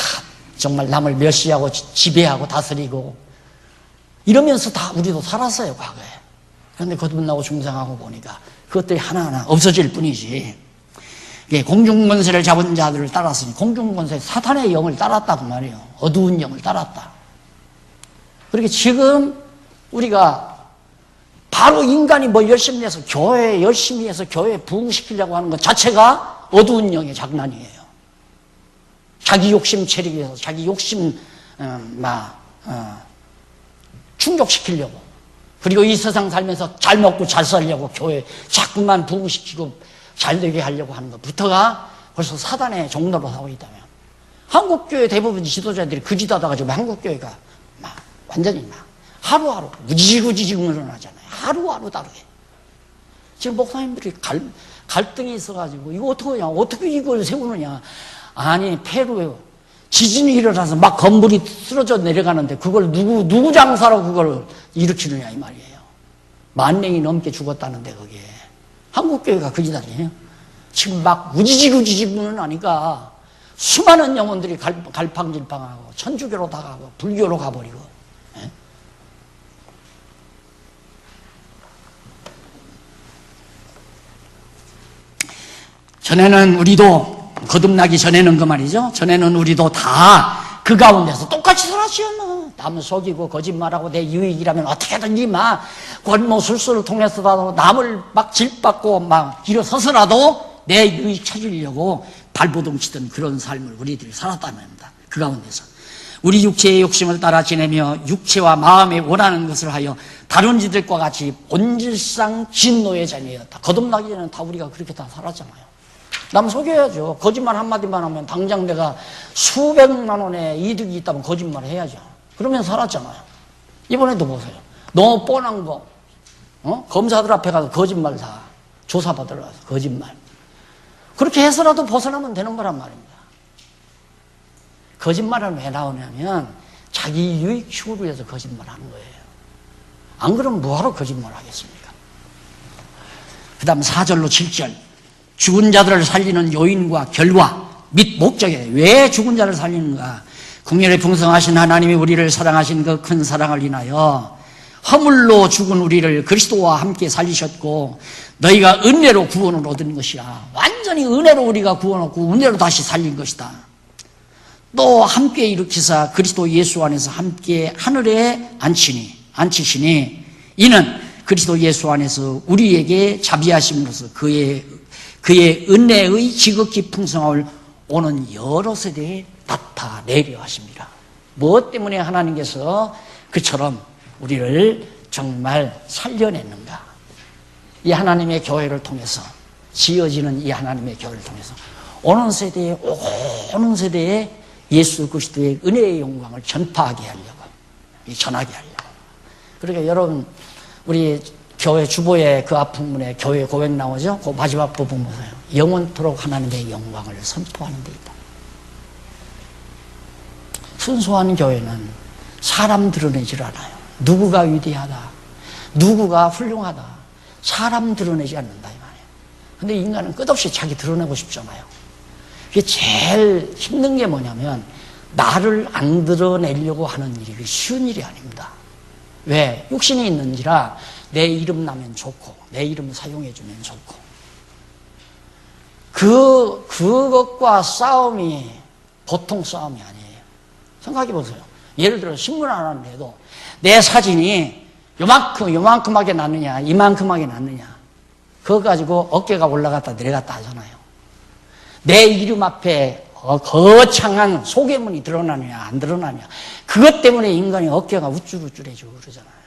정말 남을 멸시하고 지배하고 다스리고 이러면서 다 우리도 살았어요, 과거에. 그런데 거듭나고 중생하고 보니까 그것들이 하나하나 없어질 뿐이지. 공중권세를 잡은 자들을 따랐으니, 공중권세, 사탄의 영을 따랐다 그 말이에요. 어두운 영을 따랐다. 그렇게 지금 우리가 바로 인간이 뭘 열심히 해서 교회 열심히 해서 교회 부흥시키려고 하는 것 자체가 어두운 영의 장난이에요. 자기 욕심 채리기 위해서 자기 욕심 충족시키려고, 그리고 이 세상 살면서 잘 먹고 잘 살려고 교회 자꾸만 부흥시키고 잘 되게 하려고 하는 것부터가 벌써 사단의 종로로 하고 있다면, 한국교회 대부분 지도자들이 그짓하다가지고 한국교회가 완전히 하루하루 우지구지직 늘어나잖아요. 하루하루 다르게. 지금 목사님들이 갈등이 있어가지고 이거 어떡하냐, 어떻게 이걸 세우느냐. 아니, 페루에 지진이 일어나서 막 건물이 쓰러져 내려가는데 그걸 누구 장사로 그걸 일으키느냐 이 말이에요. 10,000명이 넘게 죽었다는데 거기에 한국교회가 그짓 아니에요. 지금 막 우지지구지직은 아니까 수많은 영혼들이 갈팡질팡하고 천주교로 다 가고 불교로 가버리고. 예? 전에는 우리도 거듭나기 전에는 그 말이죠. 전에는 우리도 다 그 가운데서 똑같이 살았지요. 남을 속이고 거짓말하고 내 유익이라면 어떻게든지 막 권모술수를 통해서라도 남을 막 질받고 막 일어서서라도 내 유익 찾으려고 발버둥 치던 그런 삶을 우리들이 살았다는 겁니다. 그 가운데서 우리 육체의 욕심을 따라 지내며 육체와 마음에 원하는 것을 하여 다른 이들과 같이 본질상 진노의 자녀였다. 거듭나기 전에는 다 우리가 그렇게 다 살았잖아요. 남 속여야죠. 거짓말 한마디만 하면 당장 내가 수백만 원의 이득이 있다면 거짓말 해야죠. 그러면 살았잖아요. 이번에도 보세요. 너무 뻔한 거, 검사들 앞에 가서 거짓말 다 조사받으러 가서 거짓말. 그렇게 해서라도 벗어나면 되는 거란 말입니다. 거짓말은 왜 나오냐면 자기 유익 추구를 위해서 거짓말하는 거예요. 안 그러면 뭐하러 거짓말 하겠습니까? 그 다음 4절로 7절. 죽은 자들을 살리는 요인과 결과 및 목적에 왜 죽은 자를 살리는가? 국률에 풍성하신 하나님이 우리를 사랑하신 그 큰 사랑을 인하여 허물로 죽은 우리를 그리스도와 함께 살리셨고 너희가 은혜로 구원을 얻은 것이야. 완전히 은혜로 우리가 구원 얻고 은혜로 다시 살린 것이다. 또 함께 일으키사 그리스도 예수 안에서 함께 하늘에 앉히시니 이는 그리스도 예수 안에서 우리에게 자비하심으로써 그의 은혜의 지극히 풍성함을 오는 여러 세대에 나타내려 하십니다. 무엇 때문에 하나님께서 그처럼 우리를 정말 살려냈는가? 이 하나님의 교회를 통해서, 지어지는 이 하나님의 교회를 통해서 오는 세대에 예수 그리스도의 은혜의 영광을 전파하게 하려고, 전하게 하려고. 그러니까 여러분, 우리 교회 주보의 그 앞부분에 교회 고백 나오죠? 그 마지막 부분 보세요. 영원토록 하나님의 영광을 선포하는 데 있다. 순수한 교회는 사람 드러내질 않아요. 누구가 위대하다, 누구가 훌륭하다, 사람 드러내지 않는다 이 말이에요. 근데 인간은 끝없이 자기 드러내고 싶잖아요. 이게 제일 힘든 게 뭐냐면 나를 안 드러내려고 하는 일이 쉬운 일이 아닙니다. 왜? 육신이 있는지라 내 이름 나면 좋고 내 이름 사용해주면 좋고, 그것과 싸움이 보통 싸움이 아니에요. 생각해 보세요. 예를 들어 신문 하나를 내도 내 사진이 요만큼하게 났느냐 이만큼하게 났느냐 그거 가지고 어깨가 올라갔다 내려갔다 하잖아요. 내 이름 앞에 거창한 소개문이 드러나느냐 안 드러나느냐 그것 때문에 인간이 어깨가 우쭐우쭐해지고 그러잖아요.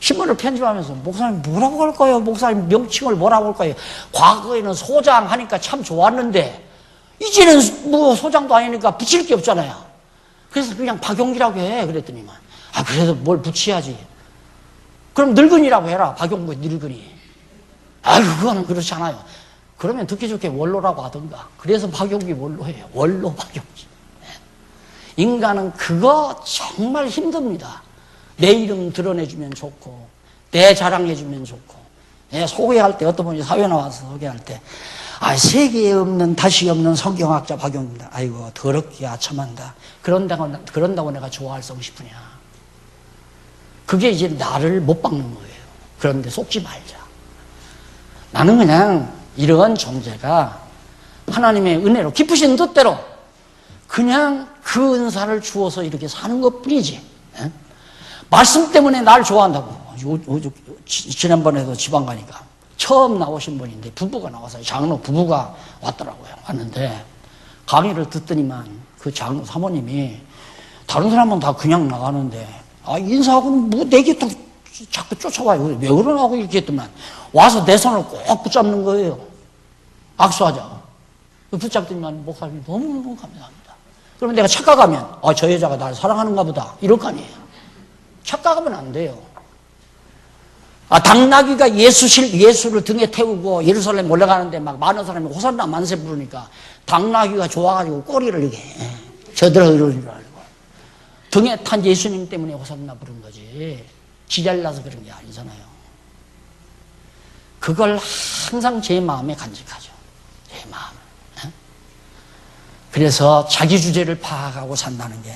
신문을 편집하면서 목사님 뭐라고 할까요? 목사님 명칭을 뭐라고 할까요? 과거에는 소장 하니까 참 좋았는데 이제는 뭐 소장도 아니니까 붙일 게 없잖아요. 그래서 그냥 박용기라고 해. 그랬더니만 그래도 뭘 붙여야지. 그럼 늙은이라고 해라. 박용구 늙은이. 그거는 그렇지 않아요. 그러면 듣기 좋게 원로라고 하던가. 그래서 박용기 원로예요. 원로 박용기. 인간은 그거 정말 힘듭니다. 내 이름 드러내주면 좋고 내 자랑해주면 좋고, 내 소개할 때 어떤 분이 사회 나와서 소개할 때 세계에 없는 다시 없는 성경학자 박용기입니다. 아이고 더럽게 아첨한다. 그런다고 내가 좋아할성 싶으냐. 그게 이제 나를 못 박는 거예요. 그런데 속지 말자. 나는 그냥 이런 존재가 하나님의 은혜로 깊으신 뜻대로 그냥 그 은사를 주어서 이렇게 사는 것 뿐이지, 말씀 때문에 날 좋아한다고. 지난번에도 지방 가니까 처음 나오신 분인데 부부가 나와서 장로 부부가 왔더라고요. 왔는데 강의를 듣더니만 그 장로 사모님이 다른 사람은 다 그냥 나가는데 인사하고는 뭐 내게 또 자꾸 쫓아와요. 왜 그러냐고 이렇게 했더만 와서 내 손을 꼭 붙잡는 거예요. 악수하자. 붙잡더니만 목사님 너무너무 감사합니다. 그러면 내가 착각하면 저 여자가 나를 사랑하는가 보다 이럴 거 아니에요. 착각하면 안 돼요. 당나귀가 예수를 등에 태우고 예루살렘 올라가는데 막 많은 사람이 호산나 만세 부르니까 당나귀가 좋아가지고 꼬리를 이렇게 저들어 이러는 줄 알고 등에 탄 예수님 때문에 호산나 부른 거지 지잘나서 그런 게 아니잖아요. 그걸 항상 제 마음에 간직하죠. 제 마음. 그래서 자기 주제를 파악하고 산다는 게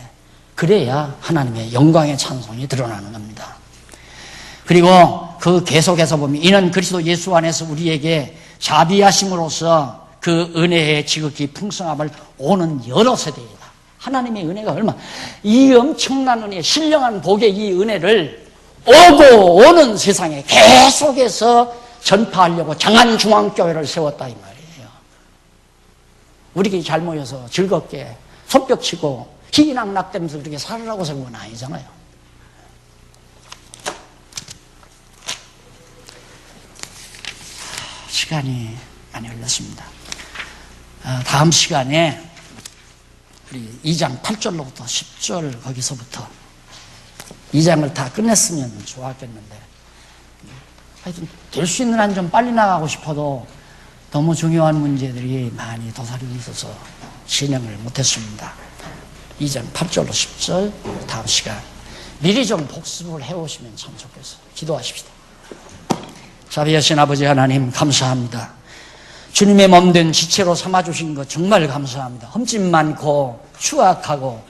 그래야 하나님의 영광의 찬송이 드러나는 겁니다. 그리고 그 계속해서 보면 이는 그리스도 예수 안에서 우리에게 자비하심으로써 그 은혜의 지극히 풍성함을 오는 여러 세대이다. 하나님의 은혜가 얼마나 이 엄청난 은혜, 신령한 복의 이 은혜를 오고 오는 세상에 계속해서 전파하려고 장안중앙교회를 세웠다 이 말이에요. 우리끼리 잘 모여서 즐겁게 손뼉치고 희낙낙대면서 그렇게 살으라고 세운 건 아니잖아요. 시간이 많이 흘렀습니다. 다음 시간에 우리 2장 8절로부터 10절 거기서부터 2장을 다 끝냈으면 좋았겠는데 하여튼 될 수 있는 한 좀 빨리 나가고 싶어도 너무 중요한 문제들이 많이 도사리고 있어서 진행을 못했습니다. 2장 8절로 10절 다음 시간 미리 좀 복습을 해오시면 참 좋겠어요. 기도하십시다. 자비하신 아버지 하나님 감사합니다. 주님의 몸된 지체로 삼아주신 것 정말 감사합니다. 흠집 많고 추악하고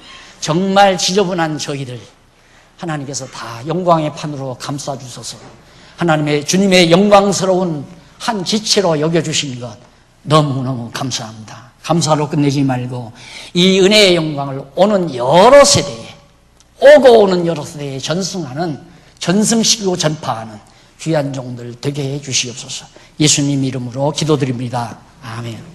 정말 지저분한 저희들 하나님께서 다 영광의 판으로 감싸주셔서 하나님의 주님의 영광스러운 한 지체로 여겨주신 것 너무너무 감사합니다. 감사로 끝내지 말고 이 은혜의 영광을 오는 여러 세대에 오고 오는 여러 세대에 전승시키고 전파하는 귀한 종들 되게 해 주시옵소서. 예수님 이름으로 기도드립니다. 아멘.